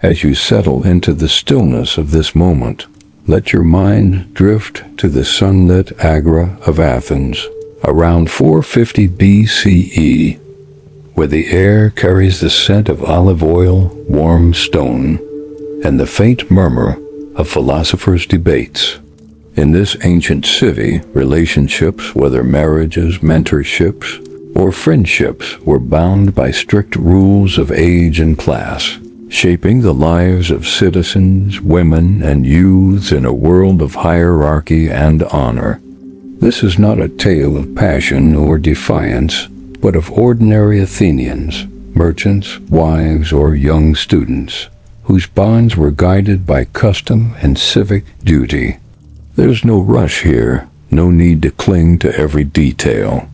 As you settle into the stillness of this moment, let your mind drift to the sunlit Agora of Athens, around 450 BCE, where the air carries the scent of olive oil, warm stone, and the faint murmur of philosophers' debates. In this ancient city, relationships, whether marriages, mentorships, or friendships, were bound by strict rules of age and class, shaping the lives of citizens, women, and youths in a world of hierarchy and honor. This is not a tale of passion or defiance, but of ordinary Athenians, merchants, wives, or young students, whose bonds were guided by custom and civic duty. There's no rush here, no need to cling to every detail.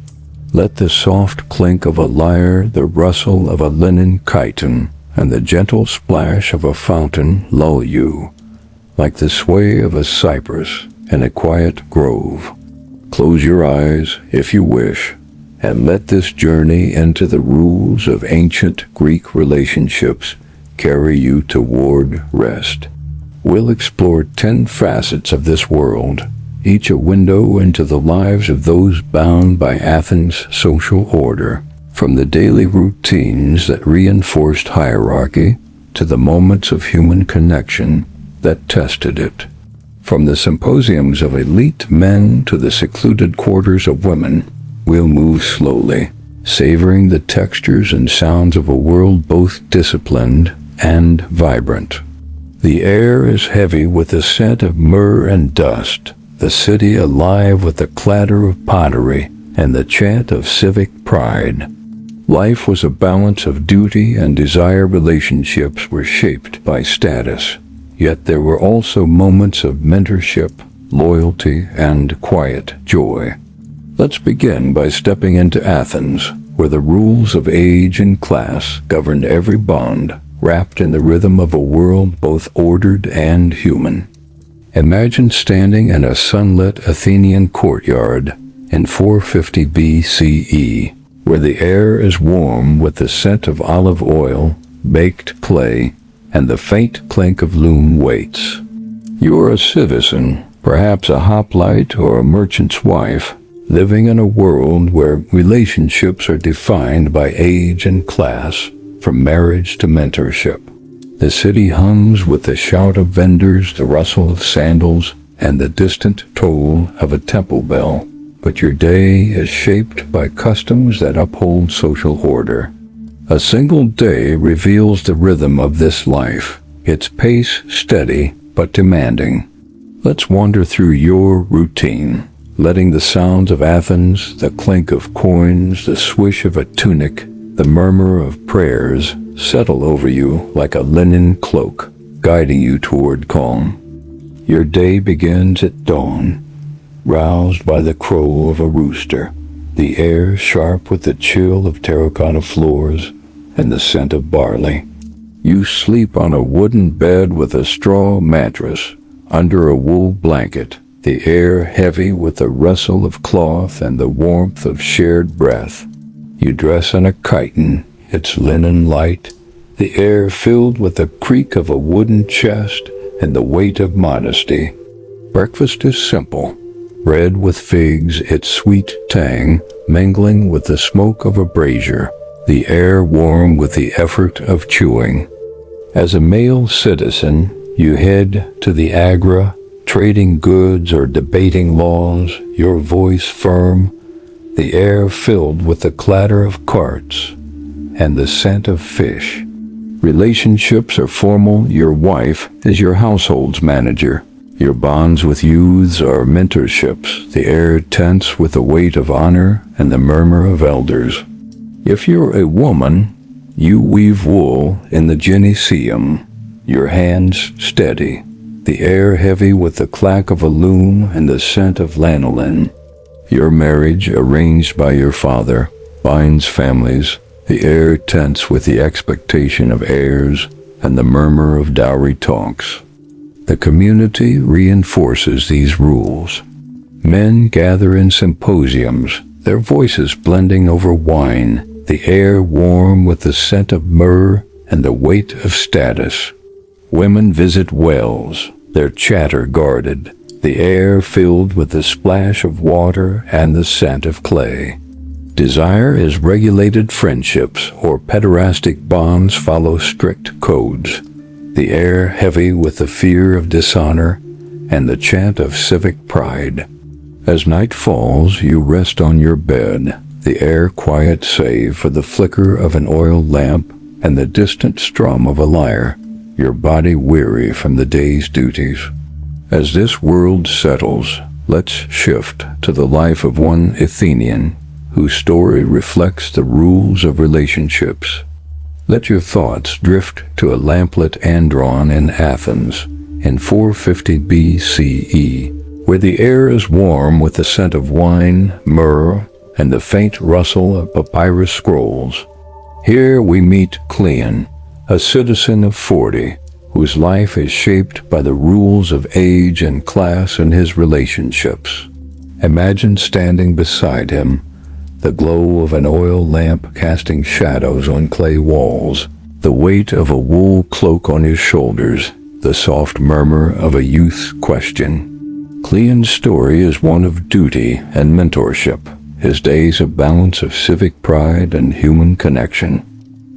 Let the soft clink of a lyre, the rustle of a linen chiton, and the gentle splash of a fountain lull you, like the sway of a cypress in a quiet grove. Close your eyes, if you wish, and let this journey into the rules of ancient Greek relationships carry you toward rest. We'll explore 10 facets of this world, each a window into the lives of those bound by Athens' social order, from the daily routines that reinforced hierarchy to the moments of human connection that tested it. From the symposiums of elite men to the secluded quarters of women, we'll move slowly, savoring the textures and sounds of a world both disciplined and vibrant. The air is heavy with the scent of myrrh and dust, the city alive with the clatter of pottery and the chant of civic pride. Life was a balance of duty and desire. Relationships were shaped by status, yet there were also moments of mentorship, loyalty, and quiet joy. Let's begin by stepping into Athens, where the rules of age and class governed every bond, wrapped in the rhythm of a world both ordered and human. Imagine standing in a sunlit Athenian courtyard in 450 BCE, where the air is warm with the scent of olive oil, baked clay, and the faint clink of loom weights. You're a citizen, perhaps a hoplite or a merchant's wife, living in a world where relationships are defined by age and class, from marriage to mentorship. The city hums with the shout of vendors, the rustle of sandals, and the distant toll of a temple bell. But your day is shaped by customs that uphold social order. A single day reveals the rhythm of this life, its pace steady but demanding. Let's wander through your routine, letting the sounds of Athens, the clink of coins, the swish of a tunic, the murmur of prayers settle over you like a linen cloak, guiding you toward calm. Your day begins at dawn, roused by the crow of a rooster, the air sharp with the chill of terracotta floors and the scent of barley. You sleep on a wooden bed with a straw mattress under a wool blanket, the air heavy with the rustle of cloth and the warmth of shared breath. You dress in a chiton, its linen light, the air filled with the creak of a wooden chest and the weight of modesty. Breakfast is simple, bread with figs, its sweet tang mingling with the smoke of a brazier, the air warm with the effort of chewing. As a male citizen, you head to the Agora, trading goods or debating laws, your voice firm, the air filled with the clatter of carts and the scent of fish. Relationships are formal. Your wife is your household's manager. Your bonds with youths are mentorships, the air tense with the weight of honor and the murmur of elders. If you're a woman, you weave wool in the gynecium, your hands steady, the air heavy with the clack of a loom and the scent of lanolin. Your marriage, arranged by your father, binds families, the air tense with the expectation of heirs and the murmur of dowry talks. The community reinforces these rules. Men gather in symposiums, their voices blending over wine, the air warm with the scent of myrrh and the weight of status. Women visit wells, their chatter guarded, the air filled with the splash of water and the scent of clay. Desire is regulated. Friendships or pederastic bonds follow strict codes, the air heavy with the fear of dishonor and the chant of civic pride. As night falls, you rest on your bed, the air quiet save for the flicker of an oil lamp and the distant strum of a lyre, your body weary from the day's duties. As this world settles, let's shift to the life of one Athenian whose story reflects the rules of relationships. Let your thoughts drift to a lamplit andron in Athens in 450 BCE, where the air is warm with the scent of wine, myrrh, and the faint rustle of papyrus scrolls. Here we meet Kleon, a citizen of 40, whose life is shaped by the rules of age and class in his relationships. Imagine standing beside him, the glow of an oil lamp casting shadows on clay walls, the weight of a wool cloak on his shoulders, the soft murmur of a youth's question. Kleon's story is one of duty and mentorship, his days a balance of civic pride and human connection.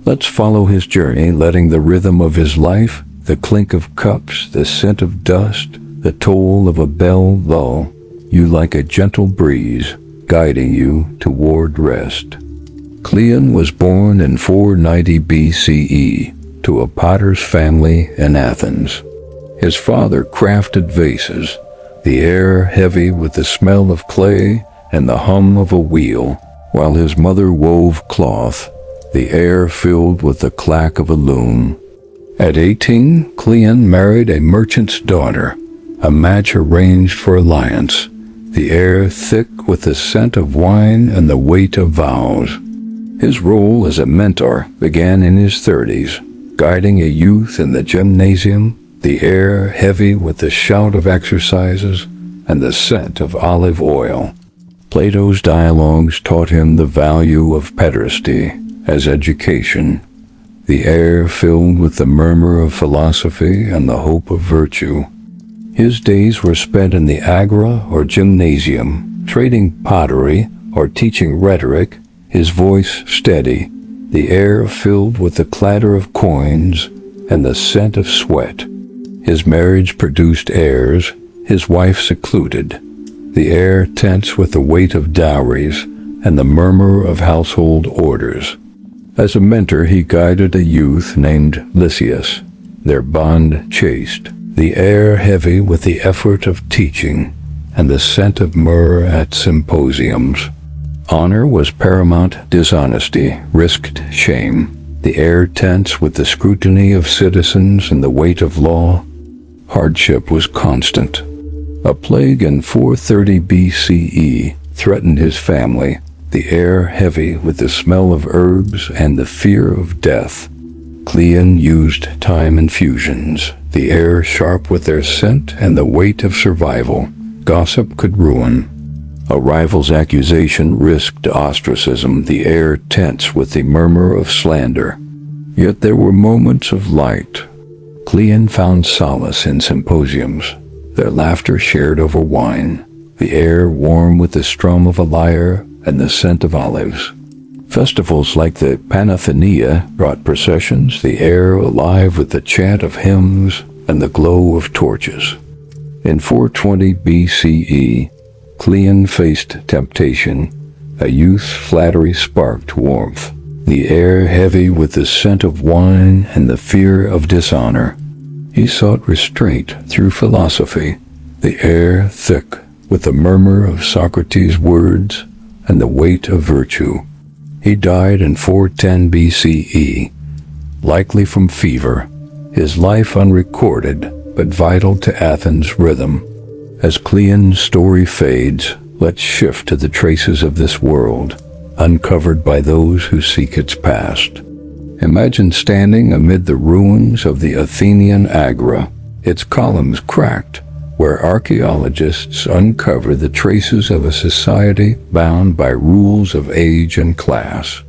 Let's follow his journey, letting the rhythm of his life, the clink of cups, the scent of dust, the toll of a bell lull you like a gentle breeze, guiding you toward rest. Kleon was born in 490 BCE to a potter's family in Athens. His father crafted vases, the air heavy with the smell of clay and the hum of a wheel, while his mother wove cloth, the air filled with the clack of a loom. At 18, Kleon married a merchant's daughter, a match arranged for alliance, the air thick with the scent of wine and the weight of vows. His role as a mentor began in his 30s, guiding a youth in the gymnasium, the air heavy with the shout of exercises and the scent of olive oil. Plato's dialogues taught him the value of pederasty as education, the air filled with the murmur of philosophy and the hope of virtue. His days were spent in the agora or gymnasium, trading pottery or teaching rhetoric, his voice steady, the air filled with the clatter of coins and the scent of sweat. His marriage produced heirs, his wife secluded, the air tense with the weight of dowries and the murmur of household orders. As a mentor, he guided a youth named Lysias, their bond chaste, the air heavy with the effort of teaching and the scent of myrrh at symposiums. Honor was paramount, dishonesty risked shame, the air tense with the scrutiny of citizens and the weight of law. Hardship was constant. A plague in 430 BCE threatened his family, the air heavy with the smell of herbs and the fear of death. Kleon used time infusions, the air sharp with their scent and the weight of survival. Gossip could ruin. A rival's accusation risked ostracism, the air tense with the murmur of slander. Yet there were moments of light. Kleon found solace in symposiums, their laughter shared over wine, the air warm with the strum of a lyre and the scent of olives. Festivals like the Panathenaea brought processions, the air alive with the chant of hymns and the glow of torches. In 420 BCE, Kleon faced temptation. A youth's flattery sparked warmth, the air heavy with the scent of wine and the fear of dishonor. He sought restraint through philosophy, the air thick with the murmur of Socrates' words and the weight of virtue. He died in 410 BCE, likely from fever, his life unrecorded but vital to Athens' rhythm. As Kleon's story fades, let's shift to the traces of this world, uncovered by those who seek its past. Imagine standing amid the ruins of the Athenian Agora, its columns cracked, where archaeologists uncover the traces of a society bound by rules of age and class.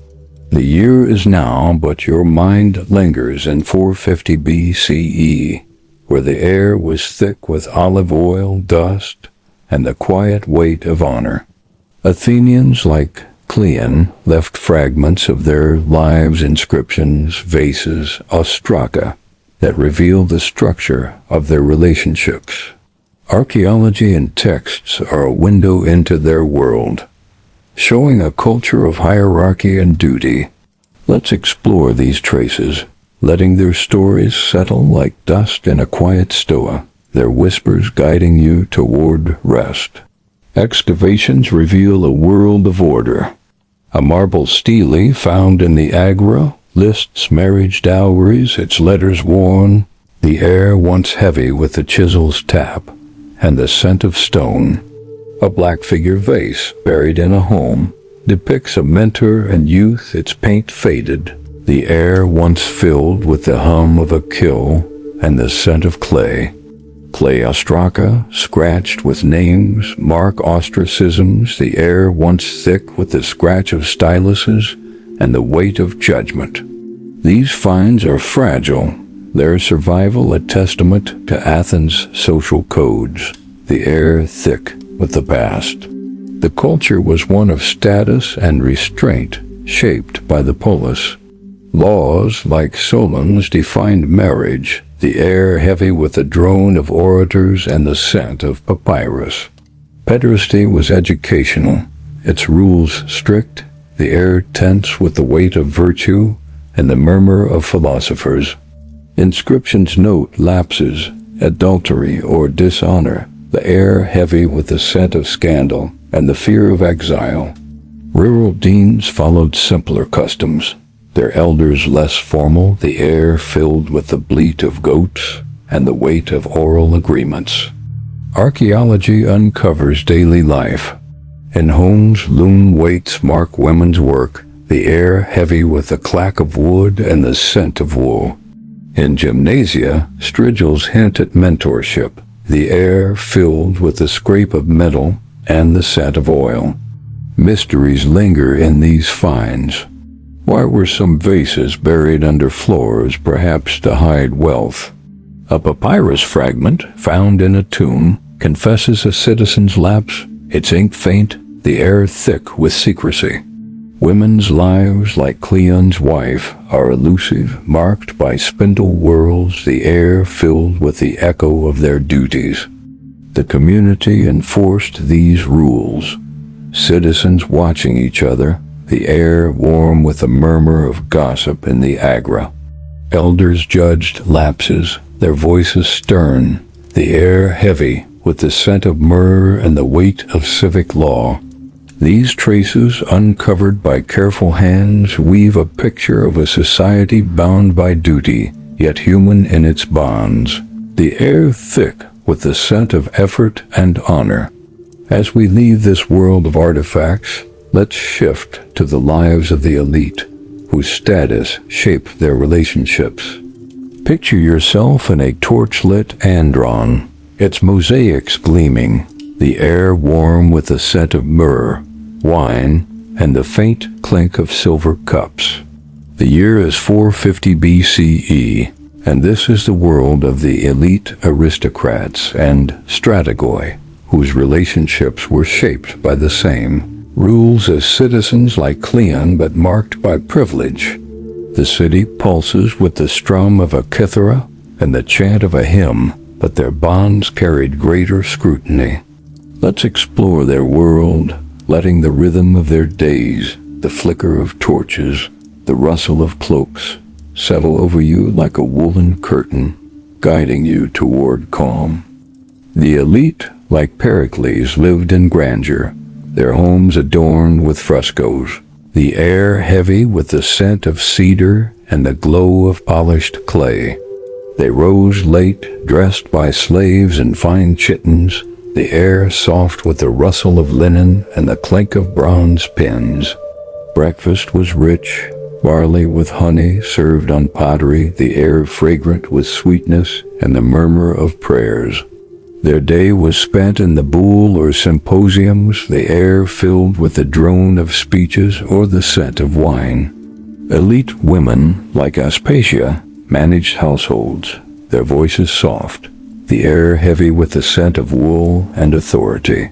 The year is now, but your mind lingers in 450 BCE, where the air was thick with olive oil, dust, and the quiet weight of honor. Athenians like Kleon left fragments of their lives, inscriptions, vases, ostraca, that reveal the structure of their relationships. Archaeology and texts are a window into their world, showing a culture of hierarchy and duty. Let's explore these traces, letting their stories settle like dust in a quiet stoa, their whispers guiding you toward rest. Excavations reveal a world of order. A marble stele found in the Agora lists marriage dowries, its letters worn, the air once heavy with the chisel's tap, and the scent of stone. A black figure vase buried in a home depicts a mentor and youth, its paint faded, the air once filled with the hum of a kiln and the scent of clay. Clay ostraca, scratched with names, mark ostracisms, the air once thick with the scratch of styluses and the weight of judgment. These finds are fragile, their survival a testament to Athens' social codes, the air thick with the past. The culture was one of status and restraint, shaped by the polis. Laws like Solon's defined marriage, the air heavy with the drone of orators and the scent of papyrus. Pederasty was educational, its rules strict, the air tense with the weight of virtue and the murmur of philosophers. Inscriptions note lapses, adultery, or dishonor, the air heavy with the scent of scandal and the fear of exile. Rural deans followed simpler customs, their elders less formal, the air filled with the bleat of goats and the weight of oral agreements. Archaeology uncovers daily life. In homes, loom weights mark women's work, the air heavy with the clack of wood and the scent of wool. In gymnasia, strigils hint at mentorship, the air filled with the scrape of metal and the scent of oil. Mysteries linger in these finds. Why were some vases buried under floors, perhaps to hide wealth? A papyrus fragment found in a tomb confesses a citizen's lapse, its ink faint, the air thick with secrecy. Women's lives, like Kleon's wife, are elusive, marked by spindle whirls, the air filled with the echo of their duties. The community enforced these rules, citizens watching each other, the air warm with a murmur of gossip in the Agora. Elders judged lapses, their voices stern, the air heavy with the scent of myrrh and the weight of civic law. These traces, uncovered by careful hands, weave a picture of a society bound by duty, yet human in its bonds. The air thick with the scent of effort and honor. As we leave this world of artifacts, let's shift to the lives of the elite, whose status shaped their relationships. Picture yourself in a torch-lit andron, its mosaics gleaming, the air warm with the scent of myrrh, wine, and the faint clink of silver cups. The year is 450 BCE, and this is the world of the elite aristocrats and strategoi, whose relationships were shaped by the same rules as citizens like Kleon, but marked by privilege. The city pulses with the strum of a kithara and the chant of a hymn, but their bonds carried greater scrutiny. Let's explore their world, letting the rhythm of their days, the flicker of torches, the rustle of cloaks, settle over you like a woolen curtain, guiding you toward calm. The elite, like Pericles, lived in grandeur, their homes adorned with frescoes, the air heavy with the scent of cedar and the glow of polished clay. They rose late, dressed by slaves in fine chitons, the air soft with the rustle of linen and the clink of bronze pins. Breakfast was rich, barley with honey served on pottery, the air fragrant with sweetness and the murmur of prayers. Their day was spent in the boule or symposiums, the air filled with the drone of speeches or the scent of wine. Elite women, like Aspasia, managed households, their voices soft, the air heavy with the scent of wool and authority.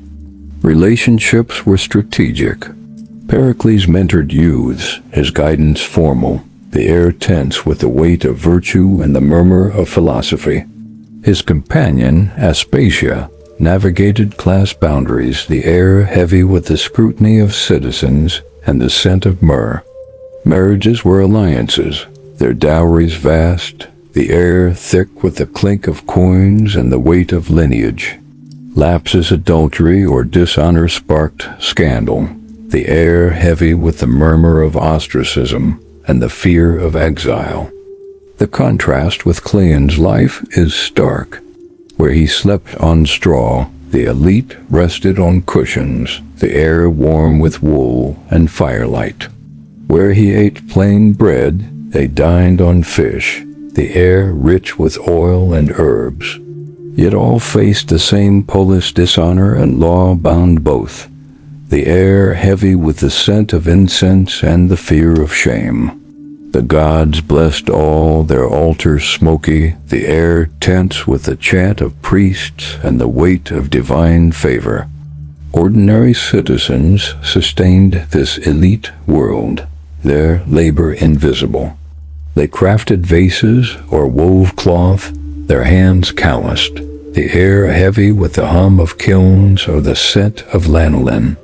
Relationships were strategic. Pericles mentored youths, his guidance formal, the air tense with the weight of virtue and the murmur of philosophy. His companion, Aspasia, navigated class boundaries, the air heavy with the scrutiny of citizens and the scent of myrrh. Marriages were alliances, their dowries vast, the air thick with the clink of coins and the weight of lineage. Lapses, adultery, or dishonor sparked scandal, the air heavy with the murmur of ostracism and the fear of exile. The contrast with Kleon's life is stark. Where he slept on straw, the elite rested on cushions, the air warm with wool and firelight. Where he ate plain bread, they dined on fish, the air rich with oil and herbs. Yet all faced the same polis dishonor and law bound both, the air heavy with the scent of incense and the fear of shame. The gods blessed all, their altars smoky, the air tense with the chant of priests and the weight of divine favor. Ordinary citizens sustained this elite world, their labor invisible. They crafted vases or wove cloth, their hands calloused, the air heavy with the hum of kilns or the scent of lanolin.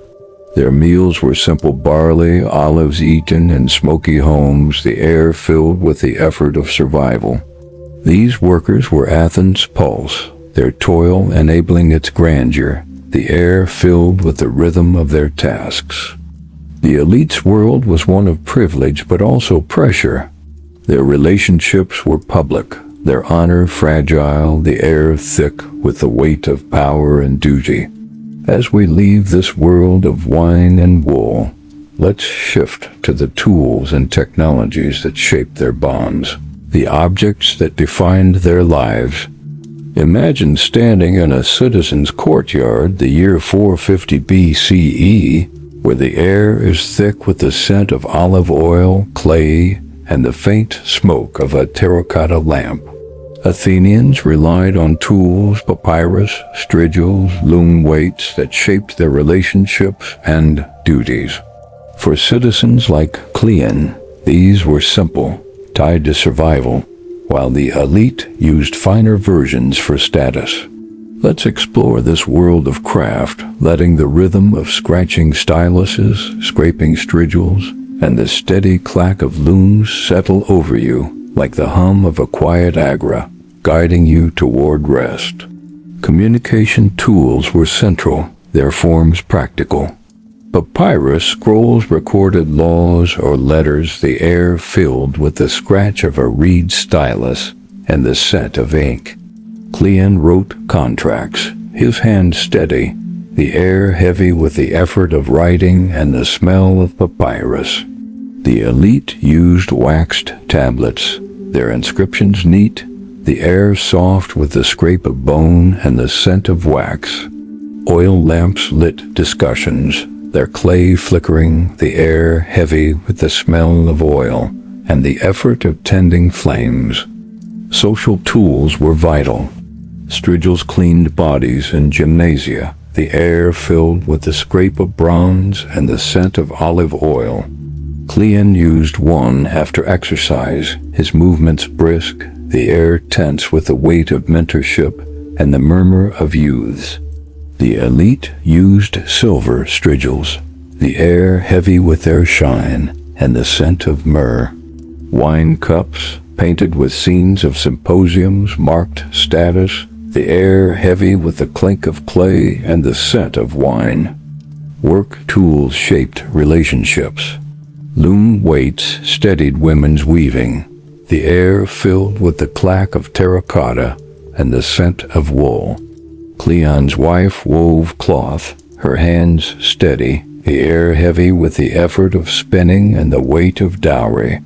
Their meals were simple barley, olives eaten in smoky homes, the air filled with the effort of survival. These workers were Athens' pulse, their toil enabling its grandeur, the air filled with the rhythm of their tasks. The elite's world was one of privilege but also pressure. Their relationships were public, their honor fragile, the air thick with the weight of power and duty. As we leave this world of wine and wool, let's shift to the tools and technologies that shaped their bonds, the objects that defined their lives. Imagine standing in a citizen's courtyard the year 450 BCE, where the air is thick with the scent of olive oil, clay, and the faint smoke of a terracotta lamp. Athenians relied on tools, papyrus, strigils, loom weights that shaped their relationships and duties. For citizens like Kleon, these were simple, tied to survival, while the elite used finer versions for status. Let's explore this world of craft, letting the rhythm of scratching styluses, scraping strigils, and the steady clack of looms settle over you like the hum of a quiet agra, guiding you toward rest. Communication tools were central, their forms practical. Papyrus scrolls recorded laws or letters, the air filled with the scratch of a reed stylus and the scent of ink. Kleon wrote contracts, his hand steady, the air heavy with the effort of writing and the smell of papyrus. The elite used waxed tablets, their inscriptions neat, the air soft with the scrape of bone and the scent of wax. Oil lamps lit discussions, their clay flickering, the air heavy with the smell of oil and the effort of tending flames. Social tools were vital. Strigils cleaned bodies in gymnasia, the air filled with the scrape of bronze and the scent of olive oil. Kleon used one after exercise, his movements brisk, the air tense with the weight of mentorship and the murmur of youths. The elite used silver strigils, the air heavy with their shine and the scent of myrrh. Wine cups, painted with scenes of symposiums, marked status, the air heavy with the clink of clay and the scent of wine. Work tools shaped relationships. Loom weights steadied women's weaving, the air filled with the clack of terracotta and the scent of wool. Kleon's wife wove cloth, her hands steady, the air heavy with the effort of spinning and the weight of dowry.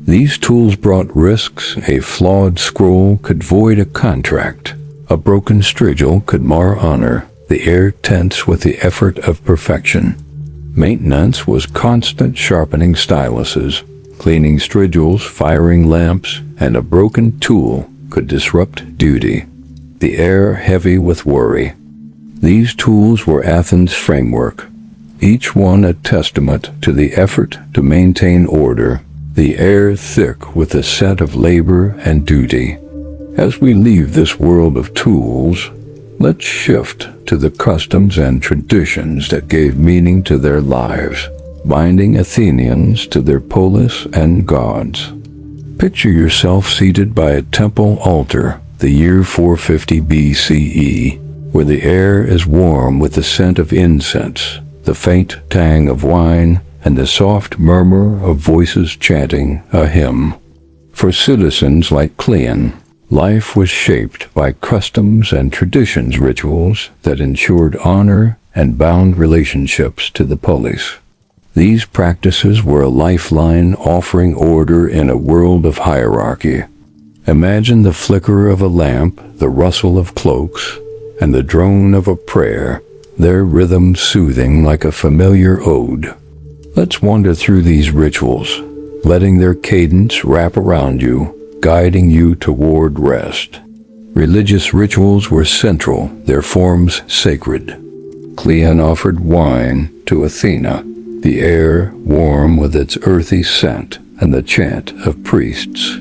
These tools brought risks. A flawed scroll could void a contract. A broken strigil could mar honor, the air tense with the effort of perfection. Maintenance was constant, sharpening styluses, Cleaning strigils, firing lamps, and a broken tool could disrupt duty. The air heavy with worry. These tools were Athens' framework, each one a testament to the effort to maintain order, the air thick with the scent of labor and duty. As we leave this world of tools, let's shift to the customs and traditions that gave meaning to their lives, binding Athenians to their polis and gods. Picture yourself seated by a temple altar, the year 450 BCE, where the air is warm with the scent of incense, the faint tang of wine, and the soft murmur of voices chanting a hymn. For citizens like Kleon, life was shaped by customs and traditions, rituals that ensured honor and bound relationships to the polis. These practices were a lifeline offering order in a world of hierarchy. Imagine the flicker of a lamp, the rustle of cloaks, and the drone of a prayer, their rhythm soothing like a familiar ode. Let's wander through these rituals, letting their cadence wrap around you, guiding you toward rest. Religious rituals were central, their forms sacred. Kleon offered wine to Athena, the air warm with its earthy scent and the chant of priests.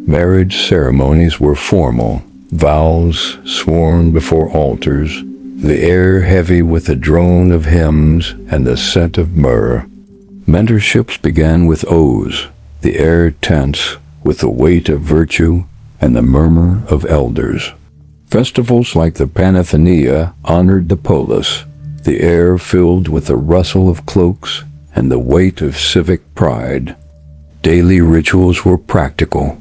Marriage ceremonies were formal, vows sworn before altars, the air heavy with the drone of hymns and the scent of myrrh. Mentorships began with oaths, the air tense with the weight of virtue and the murmur of elders. Festivals like the Panathenea honored the polis, the air filled with the rustle of cloaks and the weight of civic pride. Daily rituals were practical.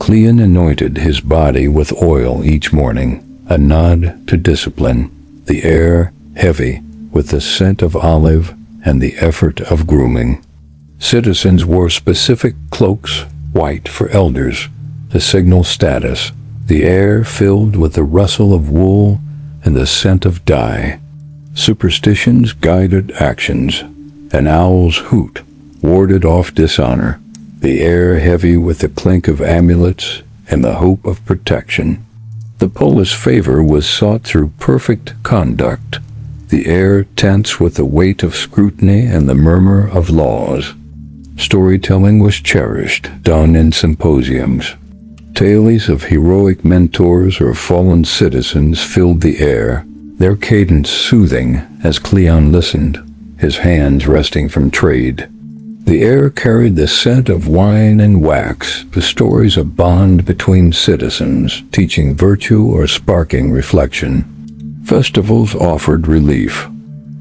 Kleon anointed his body with oil each morning, a nod to discipline, the air heavy with the scent of olive and the effort of grooming. Citizens wore specific cloaks, white for elders, to signal status, the air filled with the rustle of wool and the scent of dye. Superstitions guided actions. An owl's hoot warded off dishonor, the air heavy with the clink of amulets and the hope of protection. The polis favor was sought through perfect conduct, the air tense with the weight of scrutiny and the murmur of laws. Storytelling was cherished, done in symposiums. Tales of heroic mentors or fallen citizens filled the air, their cadence soothing as Kleon listened, his hands resting from trade. The air carried the scent of wine and wax, the stories of bond between citizens, teaching virtue or sparking reflection. Festivals offered relief.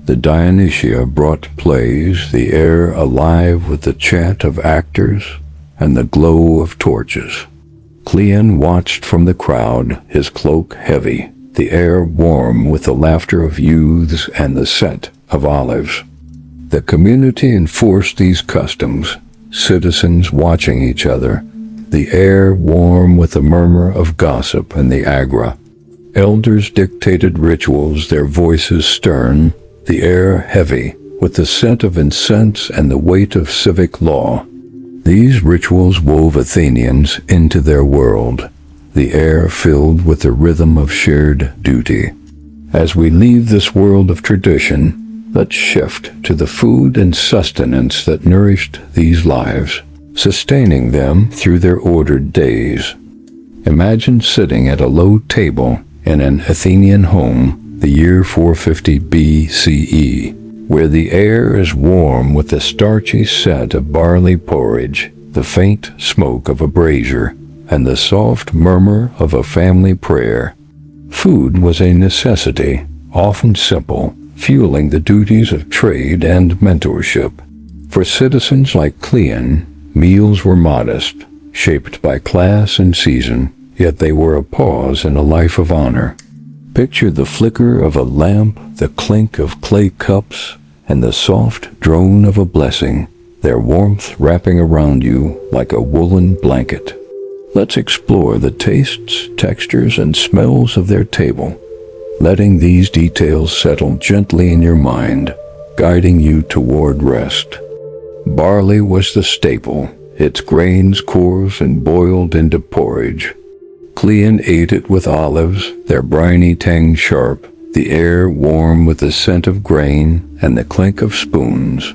The Dionysia brought plays, the air alive with the chant of actors and the glow of torches. Kleon watched from the crowd, his cloak heavy, the air warm with the laughter of youths and the scent of olives. The community enforced these customs, citizens watching each other, the air warm with the murmur of gossip and the agra. Elders dictated rituals, their voices stern, the air heavy with the scent of incense and the weight of civic law. These rituals wove Athenians into their world, the air filled with the rhythm of shared duty. As we leave this world of tradition, let's shift to the food and sustenance that nourished these lives, sustaining them through their ordered days. Imagine sitting at a low table in an Athenian home, the year 450 BCE, where the air is warm with the starchy scent of barley porridge, the faint smoke of a brazier, and the soft murmur of a family prayer. Food was a necessity, often simple, fueling the duties of trade and mentorship. For citizens like Kleon, meals were modest, shaped by class and season, yet they were a pause in a life of honor. Picture the flicker of a lamp, the clink of clay cups, and the soft drone of a blessing, their warmth wrapping around you like a woolen blanket. Let's explore the tastes, textures, and smells of their table, letting these details settle gently in your mind, guiding you toward rest. Barley was the staple, its grains coarse and boiled into porridge. Kleon ate it with olives, their briny tang sharp, the air warm with the scent of grain and the clink of spoons.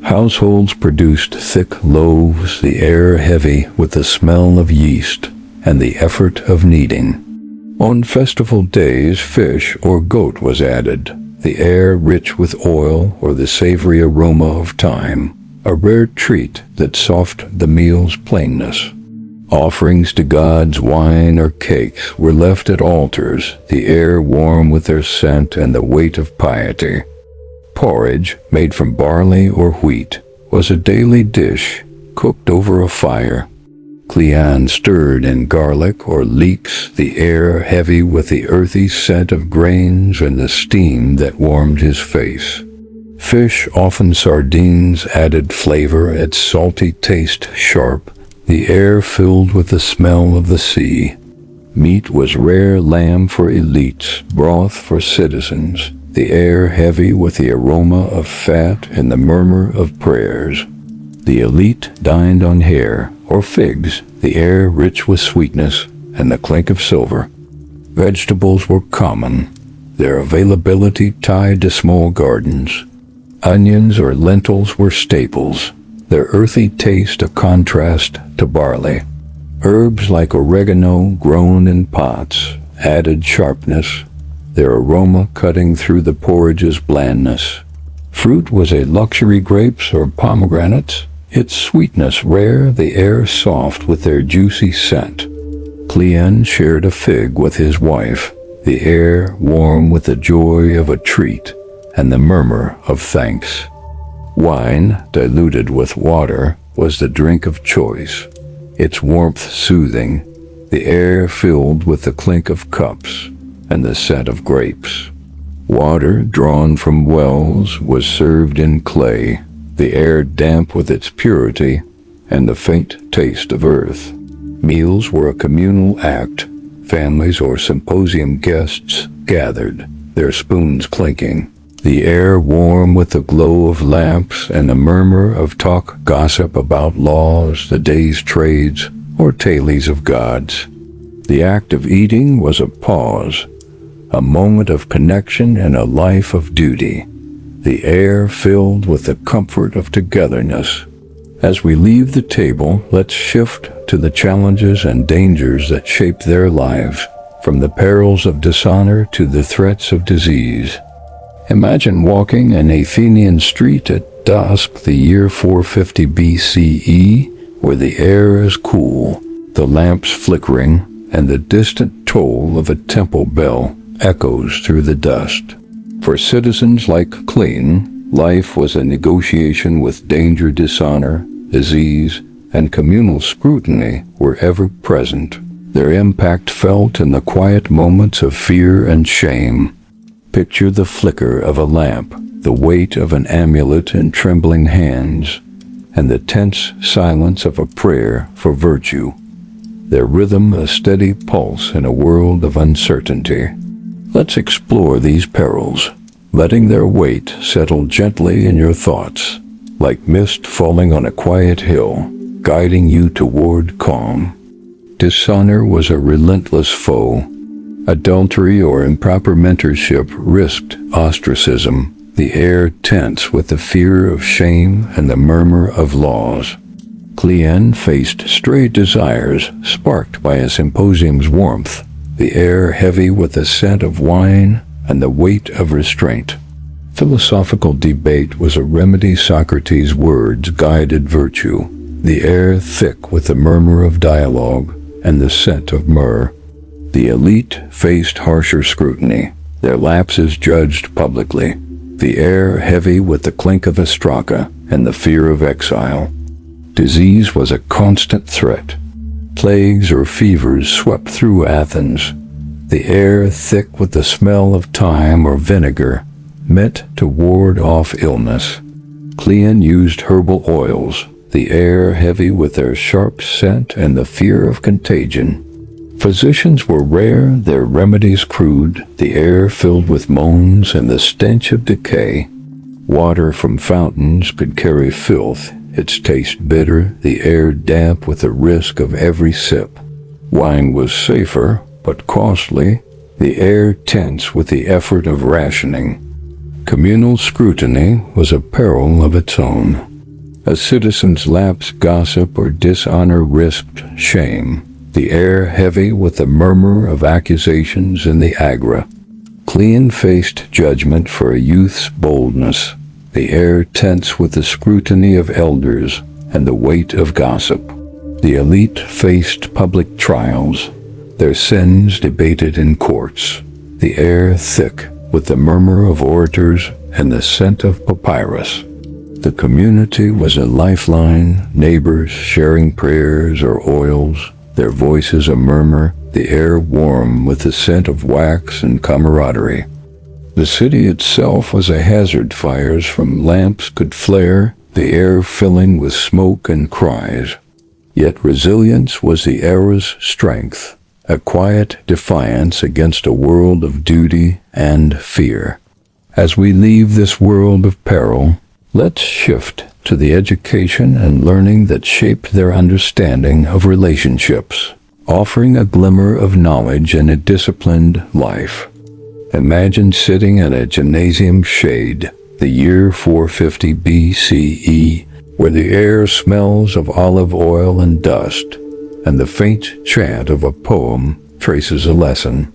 Households produced thick loaves, the air heavy with the smell of yeast and the effort of kneading. On festival days, fish or goat was added, the air rich with oil or the savory aroma of thyme, a rare treat that softened the meal's plainness. Offerings to gods, wine or cakes, were left at altars, the air warm with their scent and the weight of piety. Porridge, made from barley or wheat, was a daily dish, cooked over a fire. Kleon stirred in garlic or leeks, the air heavy with the earthy scent of grains and the steam that warmed his face. Fish, often sardines, added flavor, its salty taste sharp, the air filled with the smell of the sea. Meat was rare lamb for elites, broth for citizens, the air heavy with the aroma of fat and the murmur of prayers. The elite dined on hare or figs, the air rich with sweetness and the clink of silver. Vegetables were common, their availability tied to small gardens. Onions or lentils were staples, their earthy taste a contrast to barley. Herbs like oregano, grown in pots, added sharpness, their aroma cutting through the porridge's blandness. Fruit was a luxury, grapes or pomegranates, its sweetness rare, the air soft with their juicy scent. Kleon shared a fig with his wife, the air warm with the joy of a treat and the murmur of thanks. Wine, diluted with water, was the drink of choice, its warmth soothing, the air filled with the clink of cups and the scent of grapes. Water, drawn from wells, was served in clay, the air damp with its purity and the faint taste of earth. Meals were a communal act. Families or symposium guests gathered, their spoons clinking, the air warm with the glow of lamps and the murmur of talk, gossip about laws, the day's trades, or tales of gods. The act of eating was a pause, a moment of connection and a life of duty, the air filled with the comfort of togetherness. As we leave the table, let's shift to the challenges and dangers that shape their lives, from the perils of dishonor to the threats of disease. Imagine walking an Athenian street at dusk, the year 450 BCE, where the air is cool, the lamps flickering, and the distant toll of a temple bell echoes through the dust. For citizens like Kleon, life was a negotiation with danger, dishonor, disease, and communal scrutiny were ever present, their impact felt in the quiet moments of fear and shame. Picture the flicker of a lamp, the weight of an amulet in trembling hands, and the tense silence of a prayer for virtue. Their rhythm a steady pulse in a world of uncertainty. Let's explore these perils, letting their weight settle gently in your thoughts, like mist falling on a quiet hill, guiding you toward calm. Dishonor was a relentless foe. Adultery or improper mentorship risked ostracism, the air tense with the fear of shame and the murmur of laws. Kleon faced stray desires sparked by a symposium's warmth, the air heavy with the scent of wine and the weight of restraint. Philosophical debate was a remedy. Socrates' words guided virtue, the air thick with the murmur of dialogue and the scent of myrrh. The elite faced harsher scrutiny, their lapses judged publicly, the air heavy with the clink of ostraka and the fear of exile. Disease was a constant threat. Plagues or fevers swept through Athens, the air thick with the smell of thyme or vinegar, meant to ward off illness. Kleon used herbal oils, the air heavy with their sharp scent and the fear of contagion. Physicians were rare, their remedies crude, the air filled with moans and the stench of decay. Water from fountains could carry filth, its taste bitter, the air damp with the risk of every sip. Wine was safer, but costly, the air tense with the effort of rationing. Communal scrutiny was a peril of its own. A citizen's lapse, gossip, or dishonor risked shame, the air heavy with the murmur of accusations in the agora. Kleon faced judgment for a youth's boldness, the air tense with the scrutiny of elders and the weight of gossip. The elite faced public trials, their sins debated in courts, the air thick with the murmur of orators and the scent of papyrus. The community was a lifeline, neighbors sharing prayers or oils, their voices a murmur, the air warm with the scent of wax and camaraderie. The city itself was a hazard. Fires from lamps could flare, the air filling with smoke and cries. Yet resilience was the era's strength, a quiet defiance against a world of duty and fear. As we leave this world of peril, let's shift to the education and learning that shaped their understanding of relationships, offering a glimmer of knowledge in a disciplined life. Imagine sitting in a gymnasium shade, the year 450 BCE, where the air smells of olive oil and dust, and the faint chant of a poem traces a lesson.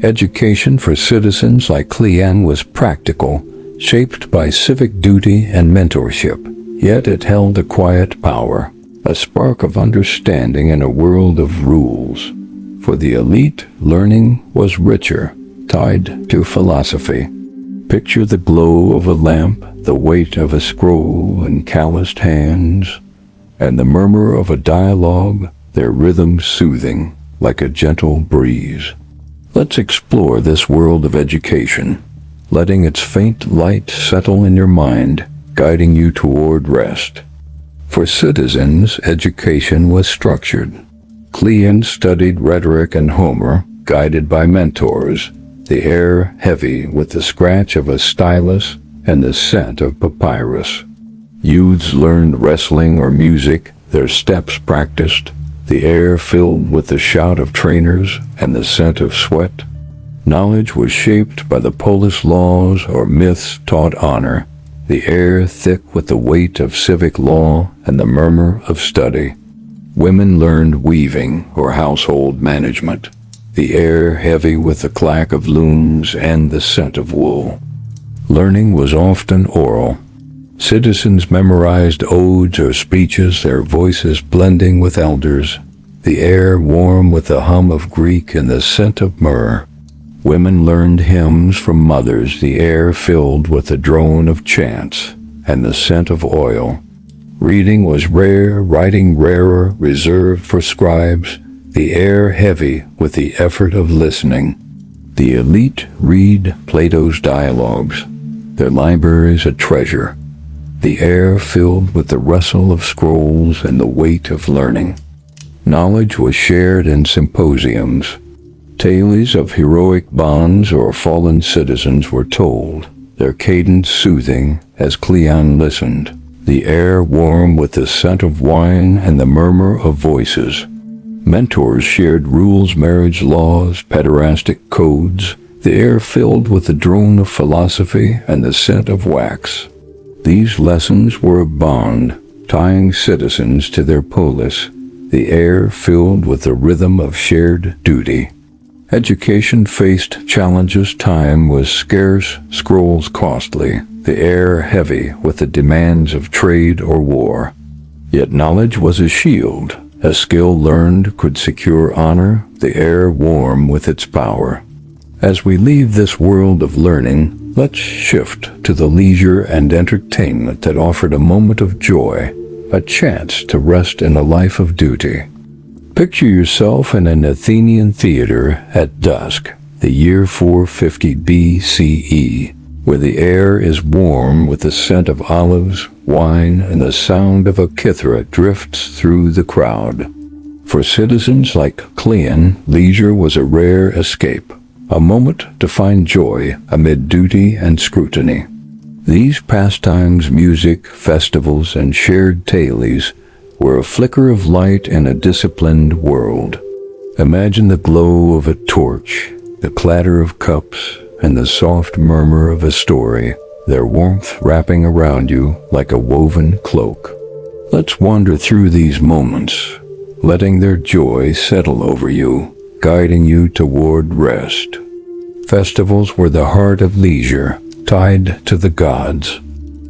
Education for citizens like Kleon was practical, shaped by civic duty and mentorship, yet it held a quiet power, a spark of understanding in a world of rules. For the elite, learning was richer, tied to philosophy. Picture the glow of a lamp, the weight of a scroll in calloused hands, and the murmur of a dialogue, their rhythm soothing like a gentle breeze. Let's explore this world of education, letting its faint light settle in your mind, guiding you toward rest. For citizens, education was structured. Kleon studied rhetoric and Homer, guided by mentors, the air heavy with the scratch of a stylus and the scent of papyrus. Youths learned wrestling or music, their steps practiced, the air filled with the shout of trainers and the scent of sweat. Knowledge was shaped by the polis laws or myths taught honor, the air thick with the weight of civic law and the murmur of study. Women learned weaving or household management, the air heavy with the clack of looms and the scent of wool. Learning was often oral. Citizens memorized odes or speeches, their voices blending with elders, the air warm with the hum of Greek and the scent of myrrh. Women learned hymns from mothers, the air filled with the drone of chants and the scent of oil. Reading was rare, writing rarer, reserved for scribes, the air heavy with the effort of listening. The elite read Plato's dialogues, their libraries a treasure, the air filled with the rustle of scrolls and the weight of learning. Knowledge was shared in symposiums. Tales of heroic bonds or fallen citizens were told, their cadence soothing as Kleon listened, the air warm with the scent of wine and the murmur of voices. Mentors shared rules, marriage laws, pederastic codes, the air filled with the drone of philosophy and the scent of wax. These lessons were a bond, tying citizens to their polis, the air filled with the rhythm of shared duty. Education faced challenges. Time was scarce, scrolls costly, the air heavy with the demands of trade or war. Yet knowledge was a shield. A skill learned could secure honor, the air warm with its power. As we leave this world of learning, let's shift to the leisure and entertainment that offered a moment of joy, a chance to rest in a life of duty. Picture yourself in an Athenian theater at dusk, the year 450 BCE, where the air is warm with the scent of olives, wine, and the sound of a kithara drifts through the crowd. For citizens like Kleon, leisure was a rare escape, a moment to find joy amid duty and scrutiny. These pastimes, music, festivals, and shared tales were a flicker of light in a disciplined world. Imagine the glow of a torch, the clatter of cups, and the soft murmur of a story, their warmth wrapping around you like a woven cloak. Let's wander through these moments, letting their joy settle over you, guiding you toward rest. Festivals were the heart of leisure, tied to the gods.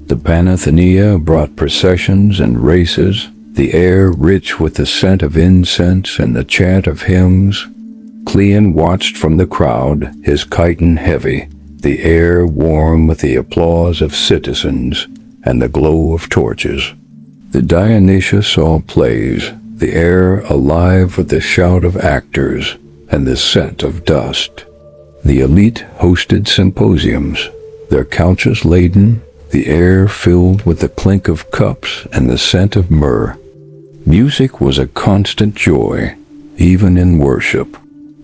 The Panathenea brought processions and races, the air rich with the scent of incense and the chant of hymns. Kleon watched from the crowd, his chiton heavy, the air warm with the applause of citizens and the glow of torches. The Dionysia saw plays, the air alive with the shout of actors and the scent of dust. The elite hosted symposiums, their couches laden, the air filled with the clink of cups and the scent of myrrh. Music was a constant joy, even in worship.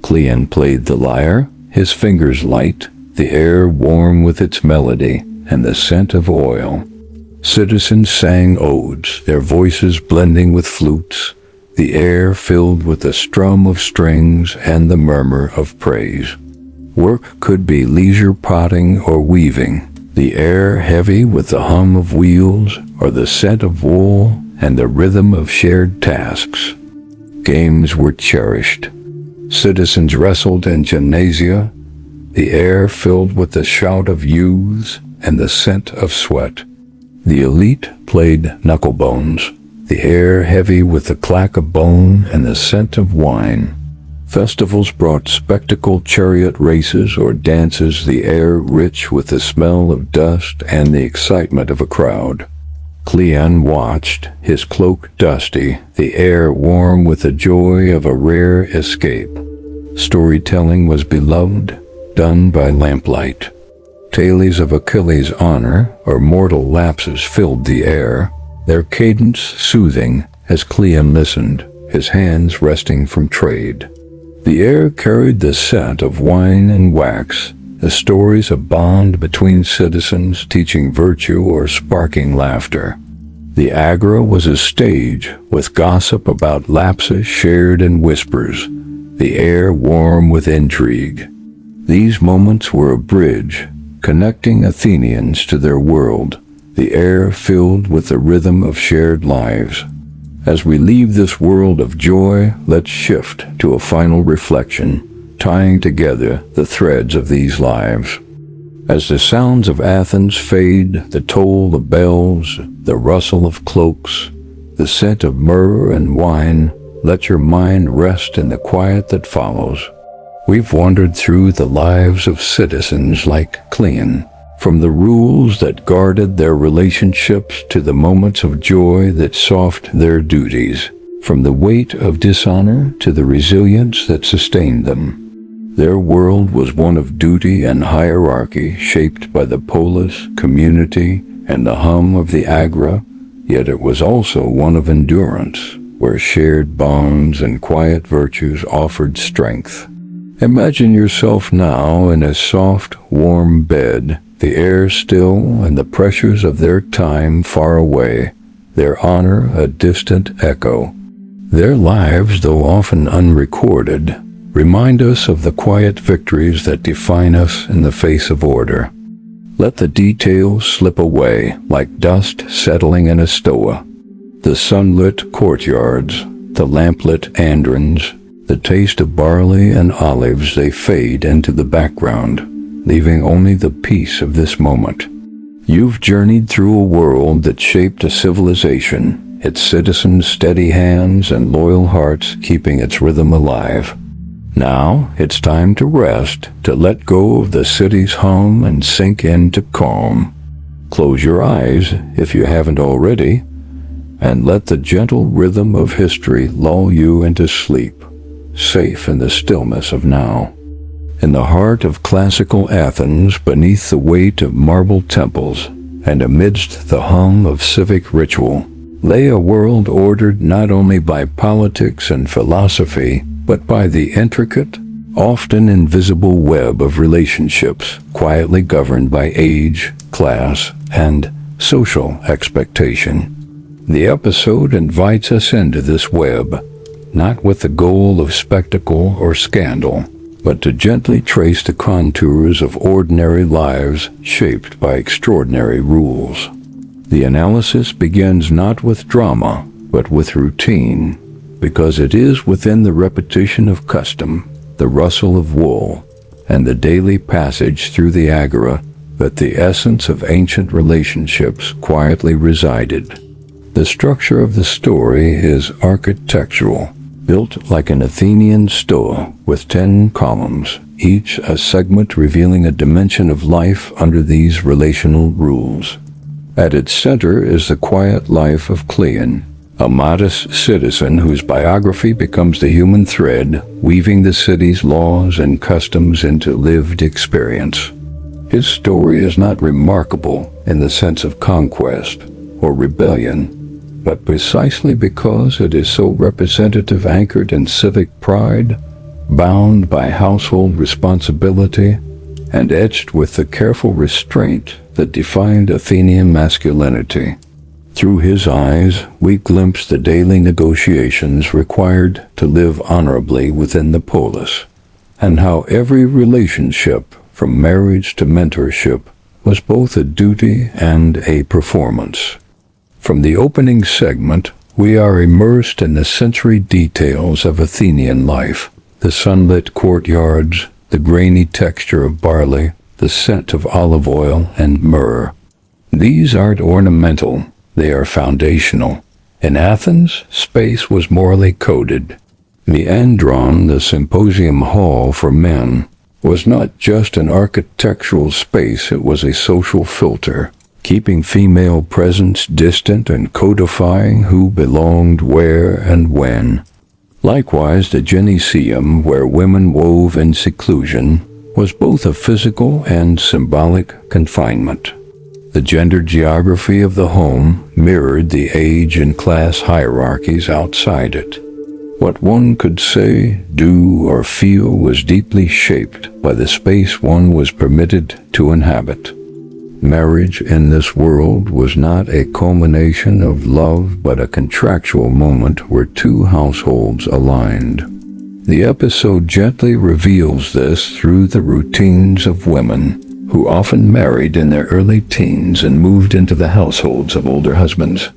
Kleon played the lyre, his fingers light, the air warm with its melody and the scent of oil. Citizens sang odes, their voices blending with flutes, the air filled with the strum of strings and the murmur of praise. Work could be leisure potting or weaving, the air heavy with the hum of wheels or the scent of wool and the rhythm of shared tasks. Games were cherished. Citizens wrestled in gymnasia, the air filled with the shout of youths and the scent of sweat. The elite played knucklebones, the air heavy with the clack of bone and the scent of wine. Festivals brought spectacle chariot races or dances, the air rich with the smell of dust and the excitement of a crowd. Kleon watched, his cloak dusty, the air warm with the joy of a rare escape. Storytelling was beloved, done by lamplight. Tales of Achilles' honor or mortal lapses filled the air, their cadence soothing as Kleon listened, his hands resting from trade. The air carried the scent of wine and wax, the stories of bond between citizens teaching virtue or sparking laughter. The agora was a stage with gossip about lapses shared in whispers, the air warm with intrigue. These moments were a bridge, connecting Athenians to their world, the air filled with the rhythm of shared lives. As we leave this world of joy, let's shift to a final reflection, tying together the threads of these lives. As the sounds of Athens fade, the toll of bells, the rustle of cloaks, the scent of myrrh and wine, let your mind rest in the quiet that follows. We've wandered through the lives of citizens like Kleon, from the rules that guarded their relationships to the moments of joy that softened their duties, from the weight of dishonor to the resilience that sustained them. Their world was one of duty and hierarchy, shaped by the polis, community, and the hum of the agora, yet it was also one of endurance, where shared bonds and quiet virtues offered strength. Imagine yourself now in a soft, warm bed, the air still and the pressures of their time far away, their honor a distant echo. Their lives, though often unrecorded, remind us of the quiet victories that define us in the face of order. Let the details slip away like dust settling in a stoa. The sunlit courtyards, the lamplit androns, the taste of barley and olives, they fade into the background, leaving only the peace of this moment. You've journeyed through a world that shaped a civilization, its citizens' steady hands and loyal hearts keeping its rhythm alive. Now it's time to rest, to let go of the city's hum and sink into calm. Close your eyes, if you haven't already, and let the gentle rhythm of history lull you into sleep, safe in the stillness of now. In the heart of classical Athens, beneath the weight of marble temples, and amidst the hum of civic ritual, lay a world ordered not only by politics and philosophy, but by the intricate, often invisible web of relationships quietly governed by age, class, and social expectation. The episode invites us into this web, not with the goal of spectacle or scandal, but to gently trace the contours of ordinary lives shaped by extraordinary rules. The analysis begins not with drama, but with routine, because it is within the repetition of custom, the rustle of wool, and the daily passage through the agora that the essence of ancient relationships quietly resided. The structure of the story is architectural, built like an Athenian stoa with 10 columns, each a segment revealing a dimension of life under these relational rules. At its center is the quiet life of Kleon, a modest citizen whose biography becomes the human thread, weaving the city's laws and customs into lived experience. His story is not remarkable in the sense of conquest or rebellion, but precisely because it is so representative, anchored in civic pride, bound by household responsibility, and etched with the careful restraint that defined Athenian masculinity. Through his eyes, we glimpse the daily negotiations required to live honorably within the polis, and how every relationship, from marriage to mentorship, was both a duty and a performance. From the opening segment, we are immersed in the sensory details of Athenian life, the sunlit courtyards, the grainy texture of barley, the scent of olive oil and myrrh. These aren't ornamental, they are foundational. In Athens, space was morally coded. The andron, the symposium hall for men, was not just an architectural space, it was a social filter, keeping female presence distant and codifying who belonged where and when. Likewise, the Gyneceum, where women wove in seclusion, was both a physical and symbolic confinement. The gender geography of the home mirrored the age and class hierarchies outside it. What one could say, do, or feel was deeply shaped by the space one was permitted to inhabit. Marriage in this world was not a culmination of love, but a contractual moment where two households aligned. The episode gently reveals this through the routines of women, who often married in their early teens and moved into the households of older husbands.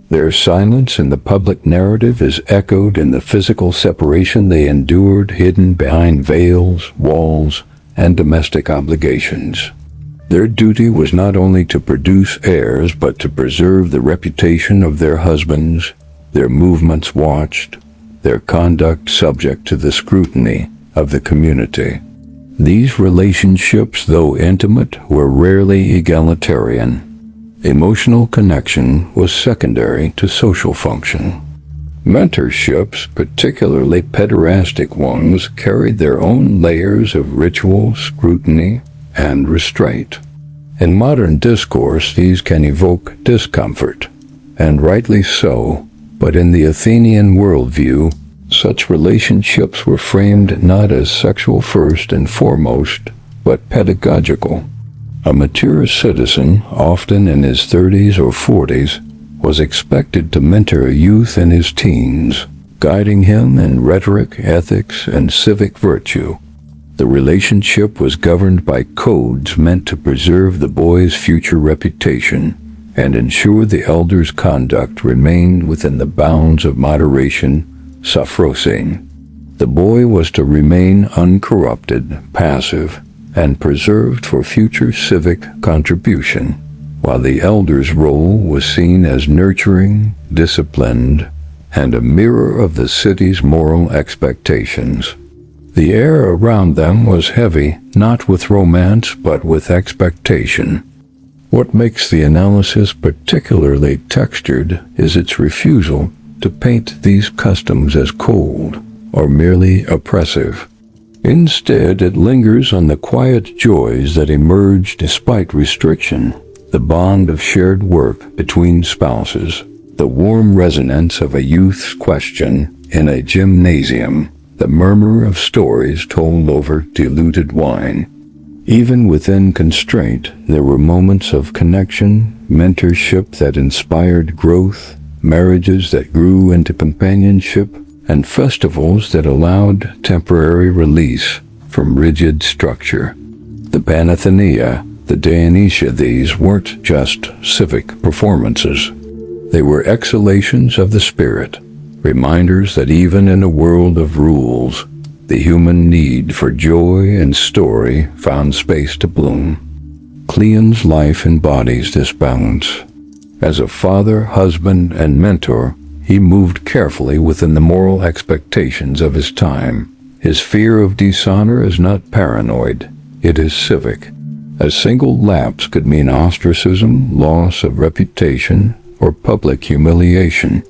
Their silence in the public narrative is echoed in the physical separation they endured, hidden behind veils, walls, and domestic obligations. Their duty was not only to produce heirs, but to preserve the reputation of their husbands, their movements watched, their conduct subject to the scrutiny of the community. These relationships, though intimate, were rarely egalitarian. Emotional connection was secondary to social function. Mentorships, particularly pederastic ones, carried their own layers of ritual, scrutiny, and restraint. In modern discourse, these can evoke discomfort, and rightly so, but in the Athenian worldview, such relationships were framed not as sexual first and foremost, but pedagogical. A mature citizen, often in his 30s or 40s, was expected to mentor a youth in his teens, guiding him in rhetoric, ethics, and civic virtue. The relationship was governed by codes meant to preserve the boy's future reputation and ensure the elder's conduct remained within the bounds of moderation, sophrosyne. The boy was to remain uncorrupted, passive, and preserved for future civic contribution, while the elder's role was seen as nurturing, disciplined, and a mirror of the city's moral expectations. The air around them was heavy, not with romance, but with expectation. What makes the analysis particularly textured is its refusal to paint these customs as cold or merely oppressive. Instead, it lingers on the quiet joys that emerge despite restriction, the bond of shared work between spouses, the warm resonance of a youth's question in a gymnasium, the murmur of stories told over diluted wine. Even within constraint, there were moments of connection, mentorship that inspired growth, marriages that grew into companionship, and festivals that allowed temporary release from rigid structure. The Panathenea, the Dionysia, these weren't just civic performances. They were exhalations of the spirit, reminders that even in a world of rules, the human need for joy and story found space to bloom. Kleon's life embodies this balance. As a father, husband, and mentor, he moved carefully within the moral expectations of his time. His fear of dishonor is not paranoid, it is civic. A single lapse could mean ostracism, loss of reputation, or public humiliation.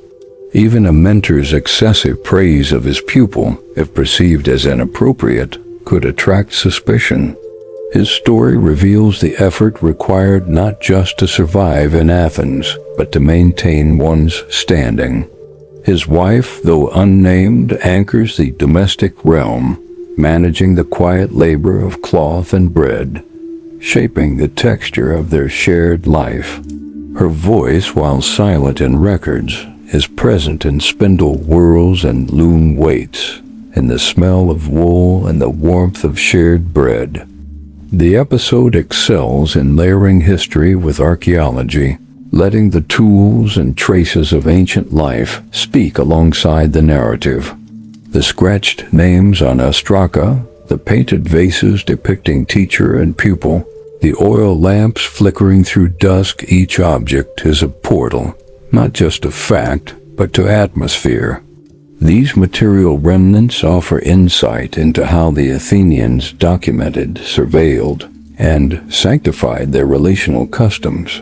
Even a mentor's excessive praise of his pupil, if perceived as inappropriate, could attract suspicion. His story reveals the effort required not just to survive in Athens, but to maintain one's standing. His wife, though unnamed, anchors the domestic realm, managing the quiet labor of cloth and bread, shaping the texture of their shared life. Her voice, while silent in records, is present in spindle whirls and loom weights, in the smell of wool and the warmth of shared bread. The episode excels in layering history with archaeology, letting the tools and traces of ancient life speak alongside the narrative. The scratched names on ostraca, the painted vases depicting teacher and pupil, the oil lamps flickering through dusk, each object is a portal, not just to fact, but to atmosphere. These material remnants offer insight into how the Athenians documented, surveilled, and sanctified their relational customs.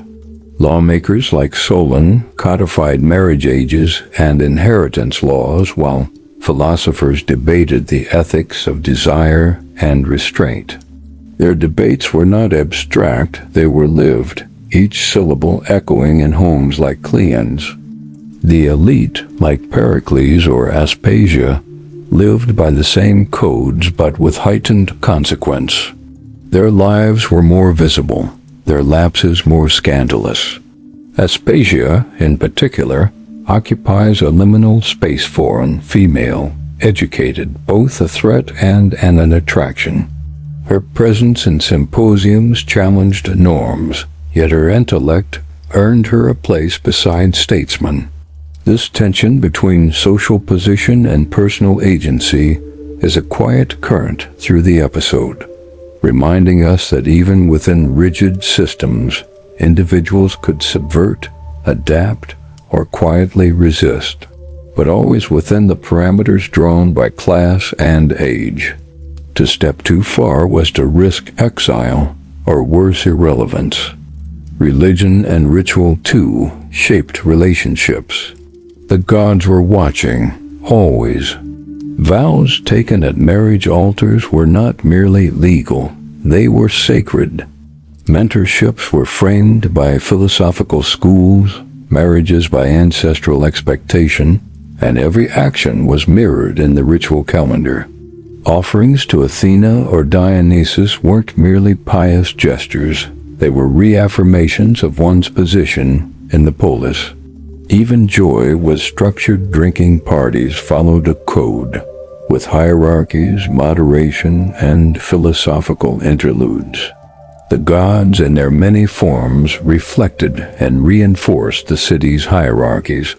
Lawmakers like Solon codified marriage ages and inheritance laws, while philosophers debated the ethics of desire and restraint. Their debates were not abstract, they were lived, each syllable echoing in homes like Kleon's. The elite, like Pericles or Aspasia, lived by the same codes but with heightened consequence. Their lives were more visible, their lapses more scandalous. Aspasia, in particular, occupies a liminal space foreign, female, educated, both a threat and an attraction. Her presence in symposiums challenged norms, yet her intellect earned her a place beside statesmen. This tension between social position and personal agency is a quiet current through the episode, reminding us that even within rigid systems, individuals could subvert, adapt, or quietly resist, but always within the parameters drawn by class and age. To step too far was to risk exile, or worse, irrelevance. Religion and ritual, too, shaped relationships. The gods were watching, always. Vows taken at marriage altars were not merely legal, they were sacred. Mentorships were framed by philosophical schools, marriages by ancestral expectation, and every action was mirrored in the ritual calendar. Offerings to Athena or Dionysus weren't merely pious gestures, they were reaffirmations of one's position in the polis. Even joy was structured. Drinking parties followed a code, with hierarchies, moderation, and philosophical interludes. The gods in their many forms reflected and reinforced the city's hierarchies.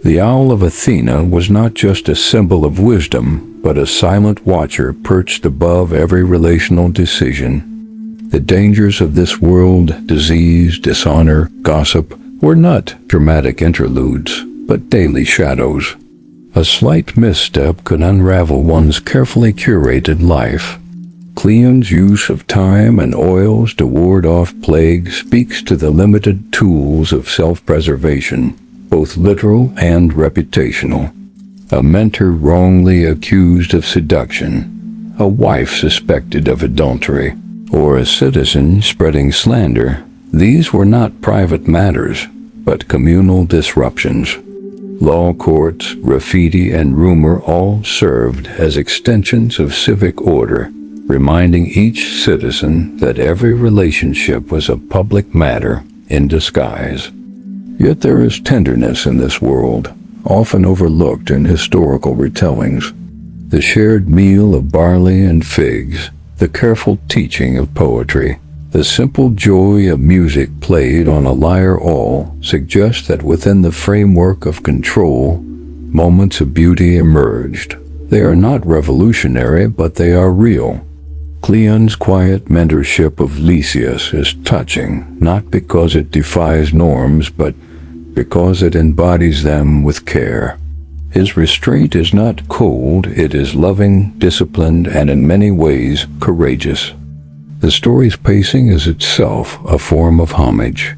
The owl of Athena was not just a symbol of wisdom, but a silent watcher perched above every relational decision. The dangers of this world, disease, dishonor, gossip, were not dramatic interludes, but daily shadows. A slight misstep could unravel one's carefully curated life. Kleon's use of time and oils to ward off plague speaks to the limited tools of self-preservation, both literal and reputational. A mentor wrongly accused of seduction, a wife suspected of adultery, or a citizen spreading slander. These were not private matters, but communal disruptions. Law courts, graffiti, and rumor all served as extensions of civic order, reminding each citizen that every relationship was a public matter in disguise. Yet there is tenderness in this world, often overlooked in historical retellings. The shared meal of barley and figs, the careful teaching of poetry, the simple joy of music played on a lyre all suggest that within the framework of control, moments of beauty emerged. They are not revolutionary, but they are real. Kleon's quiet mentorship of Lysias is touching, not because it defies norms, but because it embodies them with care. His restraint is not cold, it is loving, disciplined, and in many ways courageous. The story's pacing is itself a form of homage.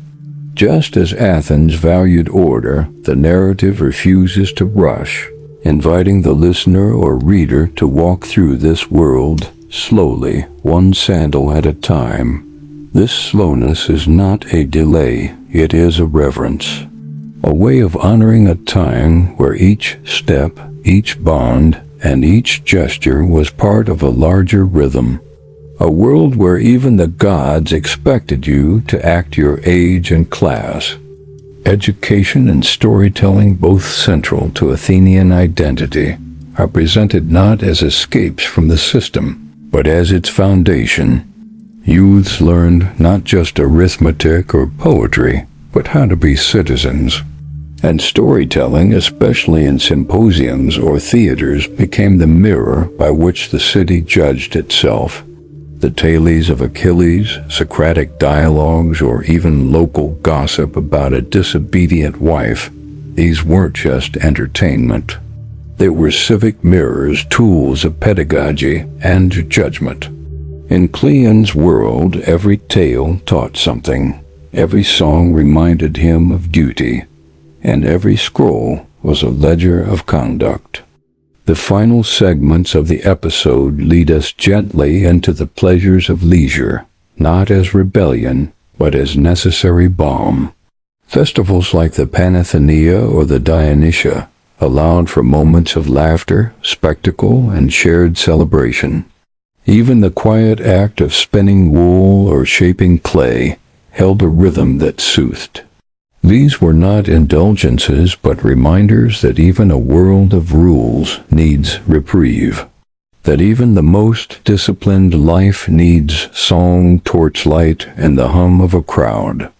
Just as Athens valued order, the narrative refuses to rush, inviting the listener or reader to walk through this world slowly, one sandal at a time. This slowness is not a delay, it is a reverence. A way of honoring a time where each step, each bond, and each gesture was part of a larger rhythm. A world where even the gods expected you to act your age and class. Education and storytelling, both central to Athenian identity, are presented not as escapes from the system, but as its foundation. Youths learned not just arithmetic or poetry, but how to be citizens. And storytelling, especially in symposiums or theaters, became the mirror by which the city judged itself. The tales of Achilles, Socratic dialogues, or even local gossip about a disobedient wife, these weren't just entertainment. They were civic mirrors, tools of pedagogy and judgment. In Kleon's world, every tale taught something. Every song reminded him of duty, and every scroll was a ledger of conduct. The final segments of the episode lead us gently into the pleasures of leisure, not as rebellion, but as necessary balm. Festivals like the Panathenea or the Dionysia allowed for moments of laughter, spectacle, and shared celebration. Even the quiet act of spinning wool or shaping clay held a rhythm that soothed. These were not indulgences, but reminders that even a world of rules needs reprieve. That even the most disciplined life needs song, torchlight, and the hum of a crowd.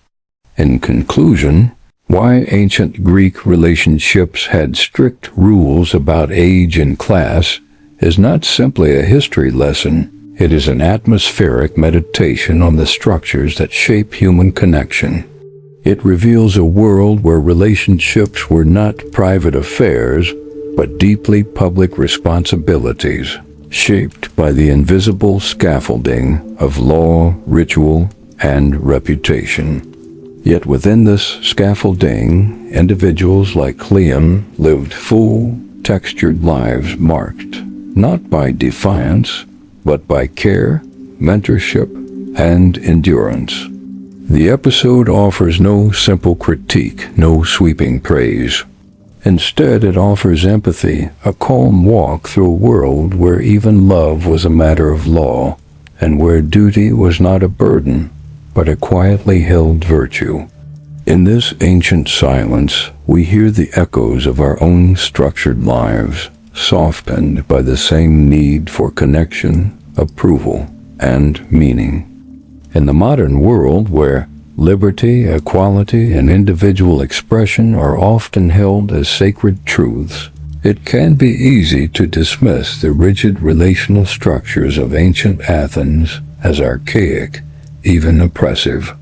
In conclusion, why ancient Greek relationships had strict rules about age and class is not simply a history lesson, it is an atmospheric meditation on the structures that shape human connection. It reveals a world where relationships were not private affairs, but deeply public responsibilities, shaped by the invisible scaffolding of law, ritual, and reputation. Yet within this scaffolding, individuals like Kleon lived full, textured lives marked, not by defiance, but by care, mentorship, and endurance. The episode offers no simple critique, no sweeping praise. Instead, it offers empathy, a calm walk through a world where even love was a matter of law, and where duty was not a burden, but a quietly held virtue. In this ancient silence, we hear the echoes of our own structured lives, softened by the same need for connection, approval, and meaning. In the modern world, where liberty, equality, and individual expression are often held as sacred truths, it can be easy to dismiss the rigid relational structures of ancient Athens as archaic, even oppressive.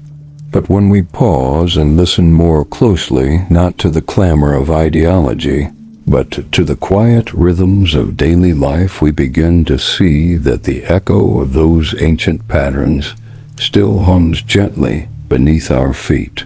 But when we pause and listen more closely, not to the clamor of ideology, but to the quiet rhythms of daily life, we begin to see that the echo of those ancient patterns still hums gently beneath our feet.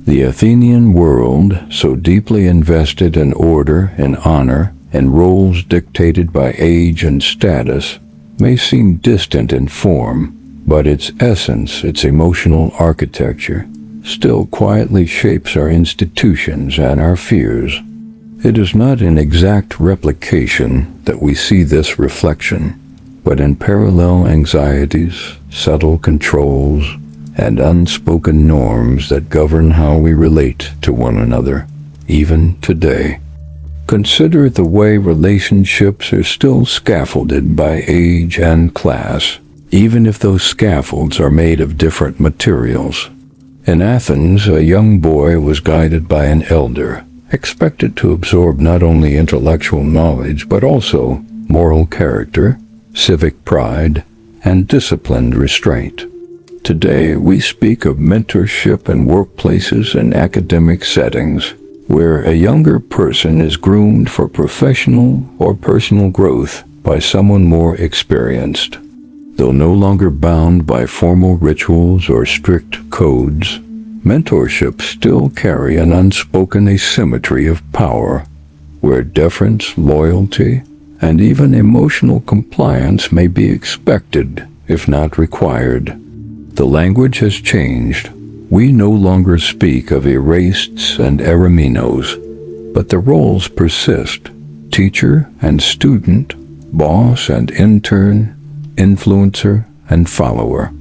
The Athenian world, so deeply invested in order and honor and roles dictated by age and status, may seem distant in form, but its essence, its emotional architecture, still quietly shapes our institutions and our fears. It is not in exact replication that we see this reflection, but in parallel anxieties, subtle controls, and unspoken norms that govern how we relate to one another, even today. Consider the way relationships are still scaffolded by age and class, even if those scaffolds are made of different materials. In Athens, a young boy was guided by an elder, expected to absorb not only intellectual knowledge but also moral character, civic pride, and disciplined restraint. Today, we speak of mentorship in workplaces and academic settings, where a younger person is groomed for professional or personal growth by someone more experienced. Though no longer bound by formal rituals or strict codes, mentorships still carry an unspoken asymmetry of power, where deference, loyalty, and even emotional compliance may be expected, if not required. The language has changed. We no longer speak of erastes and ereminos, but the roles persist: teacher and student, boss and intern, influencer and follower.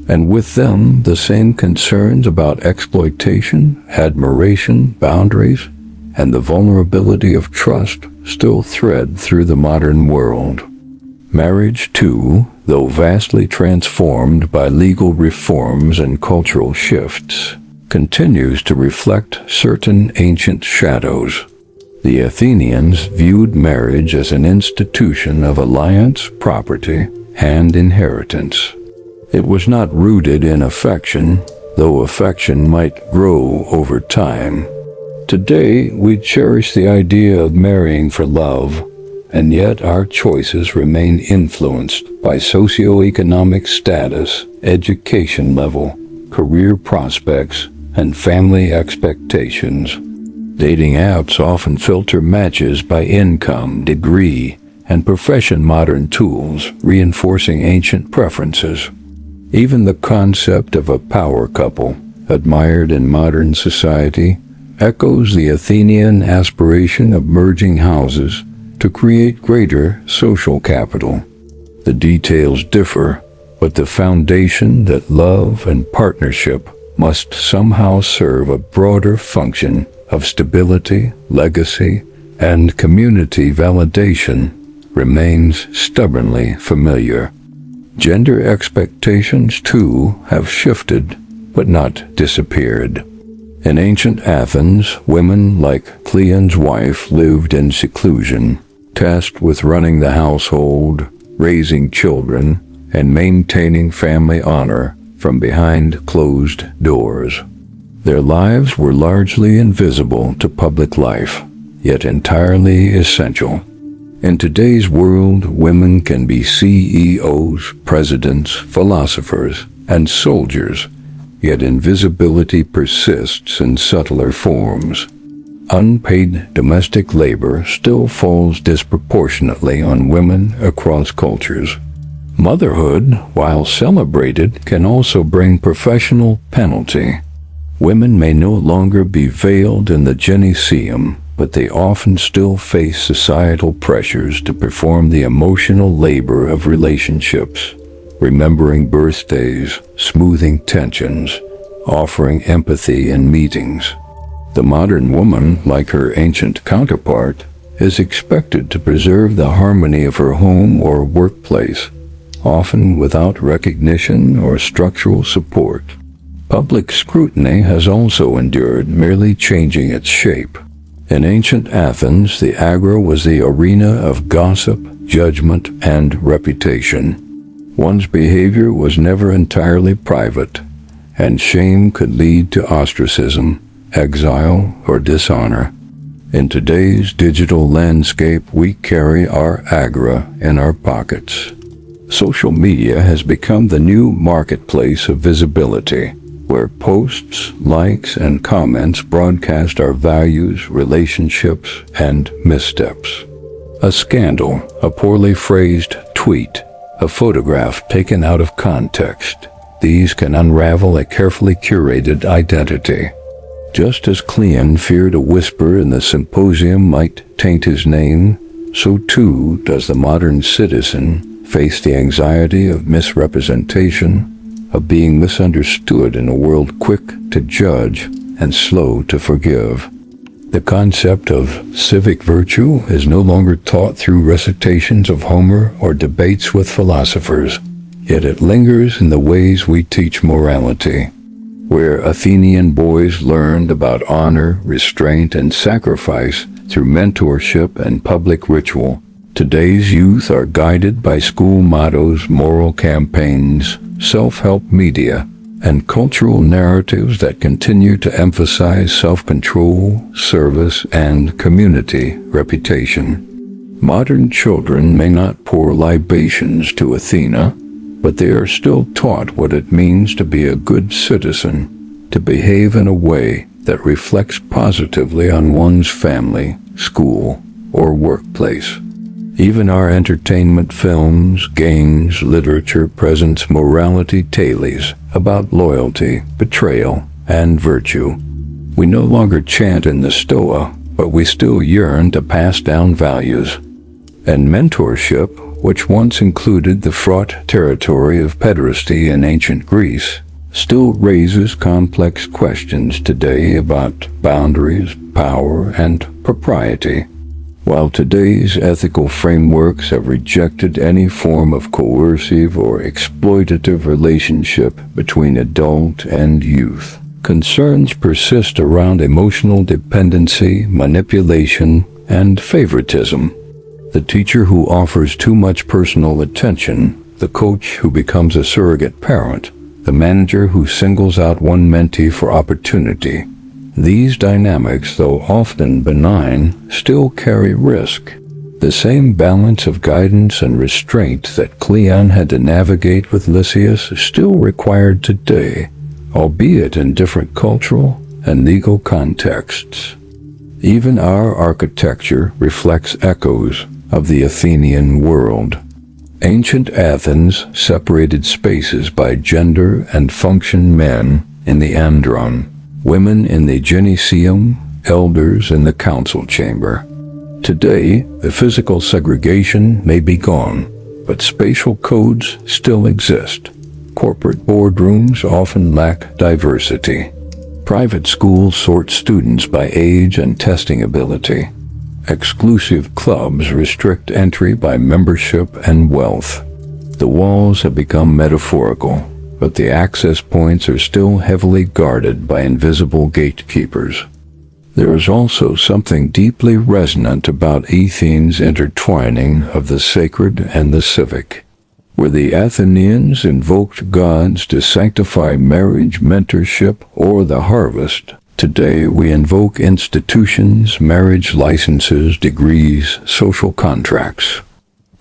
And with them, the same concerns about exploitation, admiration, boundaries, and the vulnerability of trust still thread through the modern world. Marriage, too, though vastly transformed by legal reforms and cultural shifts, continues to reflect certain ancient shadows. The Athenians viewed marriage as an institution of alliance, property, and inheritance. It was not rooted in affection, though affection might grow over time. Today, we cherish the idea of marrying for love, and yet our choices remain influenced by socioeconomic status, education level, career prospects, and family expectations. Dating apps often filter matches by income, degree, and profession. Modern tools, reinforcing ancient preferences. Even the concept of a power couple, admired in modern society, echoes the Athenian aspiration of merging houses to create greater social capital. The details differ, but the foundation that love and partnership must somehow serve a broader function of stability, legacy, and community validation remains stubbornly familiar. Gender expectations, too, have shifted, but not disappeared. In ancient Athens, women like Kleon's wife lived in seclusion, tasked with running the household, raising children, and maintaining family honor from behind closed doors. Their lives were largely invisible to public life, yet entirely essential. In today's world, women can be CEOs, presidents, philosophers, and soldiers, yet invisibility persists in subtler forms. Unpaid domestic labor still falls disproportionately on women across cultures. Motherhood, while celebrated, can also bring professional penalty. Women may no longer be veiled in the gyneceum, but they often still face societal pressures to perform the emotional labor of relationships, remembering birthdays, smoothing tensions, offering empathy in meetings. The modern woman, like her ancient counterpart, is expected to preserve the harmony of her home or workplace, often without recognition or structural support. Public scrutiny has also endured, merely changing its shape. In ancient Athens, the agora was the arena of gossip, judgment, and reputation. One's behavior was never entirely private, and shame could lead to ostracism, exile, or dishonor. In today's digital landscape, we carry our agora in our pockets. Social media has become the new marketplace of visibility, where posts, likes, and comments broadcast our values, relationships, and missteps. A scandal, a poorly phrased tweet, a photograph taken out of context, these can unravel a carefully curated identity. Just as Kleon feared a whisper in the symposium might taint his name, so too does the modern citizen face the anxiety of misrepresentation, of being misunderstood in a world quick to judge and slow to forgive. The concept of civic virtue is no longer taught through recitations of Homer or debates with philosophers, yet it lingers in the ways we teach morality. Where Athenian boys learned about honor, restraint, and sacrifice through mentorship and public ritual, today's youth are guided by school mottos, moral campaigns, self-help media, and cultural narratives that continue to emphasize self-control, service, and community reputation. Modern children may not pour libations to Athena, but they are still taught what it means to be a good citizen, to behave in a way that reflects positively on one's family, school, or workplace. Even our entertainment films, games, literature presents morality tales about loyalty, betrayal, and virtue. We no longer chant in the Stoa, but we still yearn to pass down values. And mentorship, which once included the fraught territory of pederasty in ancient Greece, still raises complex questions today about boundaries, power, and propriety. While today's ethical frameworks have rejected any form of coercive or exploitative relationship between adult and youth, concerns persist around emotional dependency, manipulation, and favoritism. The teacher who offers too much personal attention, the coach who becomes a surrogate parent, the manager who singles out one mentee for opportunity. These dynamics, though often benign, still carry risk. The same balance of guidance and restraint that Kleon had to navigate with Lysias is still required today, albeit in different cultural and legal contexts. Even our architecture reflects echoes of the Athenian world. Ancient Athens separated spaces by gender and function: men in the andron, women in the gyneceum, elders in the council chamber. Today, the physical segregation may be gone, but spatial codes still exist. Corporate boardrooms often lack diversity. Private schools sort students by age and testing ability. Exclusive clubs restrict entry by membership and wealth. The walls have become metaphorical, but the access points are still heavily guarded by invisible gatekeepers. There is also something deeply resonant about Athens' intertwining of the sacred and the civic. Where the Athenians invoked gods to sanctify marriage, mentorship, or the harvest, today we invoke institutions, marriage licenses, degrees, social contracts.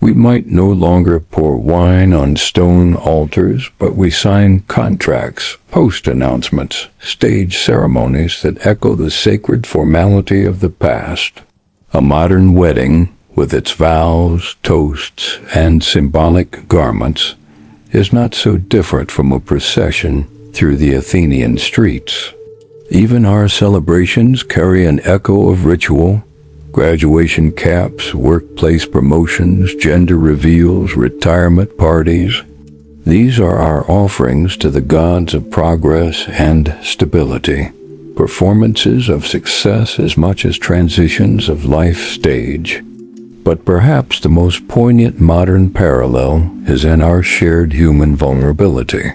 We might no longer pour wine on stone altars, but we sign contracts, post announcements, stage ceremonies that echo the sacred formality of the past. A modern wedding, with its vows, toasts, and symbolic garments, is not so different from a procession through the Athenian streets. Even our celebrations carry an echo of ritual. Graduation caps, workplace promotions, gender reveals, retirement parties. These are our offerings to the gods of progress and stability, performances of success as much as transitions of life stage. But perhaps the most poignant modern parallel is in our shared human vulnerability.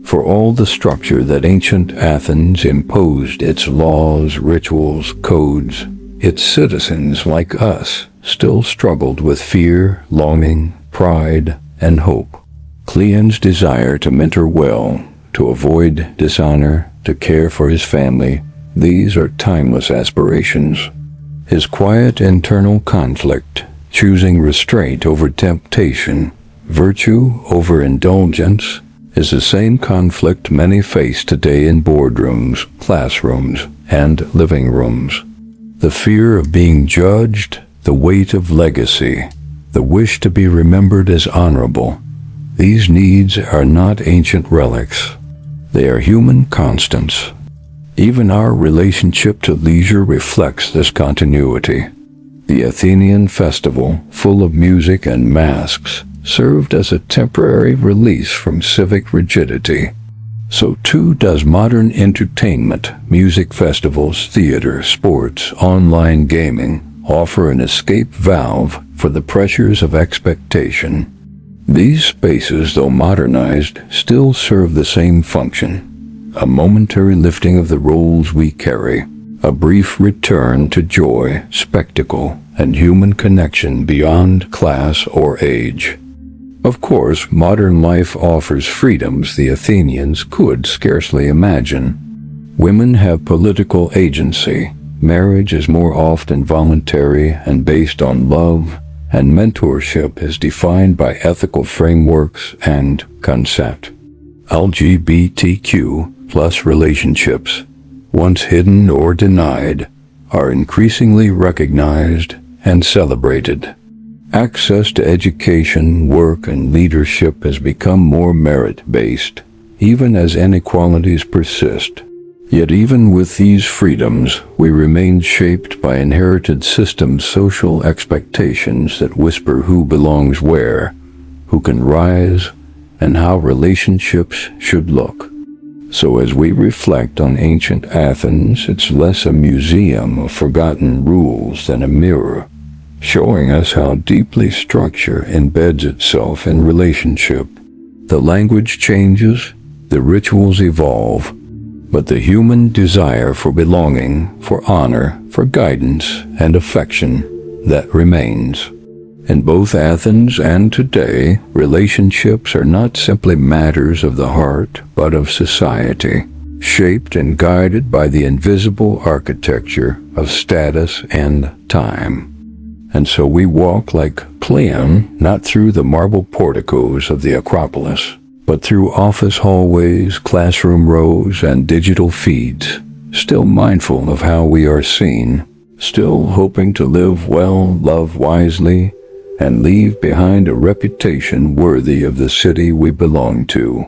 For all the structure that ancient Athens imposed, its laws, rituals, codes, its citizens like us still struggled with fear, longing, pride, and hope. Kleon's desire to mentor well, to avoid dishonor, to care for his family, these are timeless aspirations. His quiet internal conflict, choosing restraint over temptation, virtue over indulgence, is the same conflict many face today in boardrooms, classrooms, and living rooms. The fear of being judged, the weight of legacy, the wish to be remembered as honorable. These needs are not ancient relics. They are human constants. Even our relationship to leisure reflects this continuity. The Athenian festival, full of music and masks, served as a temporary release from civic rigidity. So too does modern entertainment, music festivals, theater, sports, online gaming, offer an escape valve for the pressures of expectation. These spaces, though modernized, still serve the same function: a momentary lifting of the roles we carry, a brief return to joy, spectacle, and human connection beyond class or age. Of course, modern life offers freedoms the Athenians could scarcely imagine. Women have political agency. Marriage is more often voluntary and based on love, and mentorship is defined by ethical frameworks and consent. LGBTQ plus relationships, once hidden or denied, are increasingly recognized and celebrated. Access to education, work, and leadership has become more merit-based, even as inequalities persist. Yet even with these freedoms, we remain shaped by inherited systems, social expectations that whisper who belongs where, who can rise, and how relationships should look. So as we reflect on ancient Athens, it's less a museum of forgotten rules than a mirror, showing us how deeply structure embeds itself in relationship. The language changes, the rituals evolve, but the human desire for belonging, for honor, for guidance, and affection, that remains. In both Athens and today, relationships are not simply matters of the heart, but of society, shaped and guided by the invisible architecture of status and time. And so we walk like Kleon, not through the marble porticos of the Acropolis, but through office hallways, classroom rows, and digital feeds, still mindful of how we are seen, still hoping to live well, love wisely, and leave behind a reputation worthy of the city we belong to.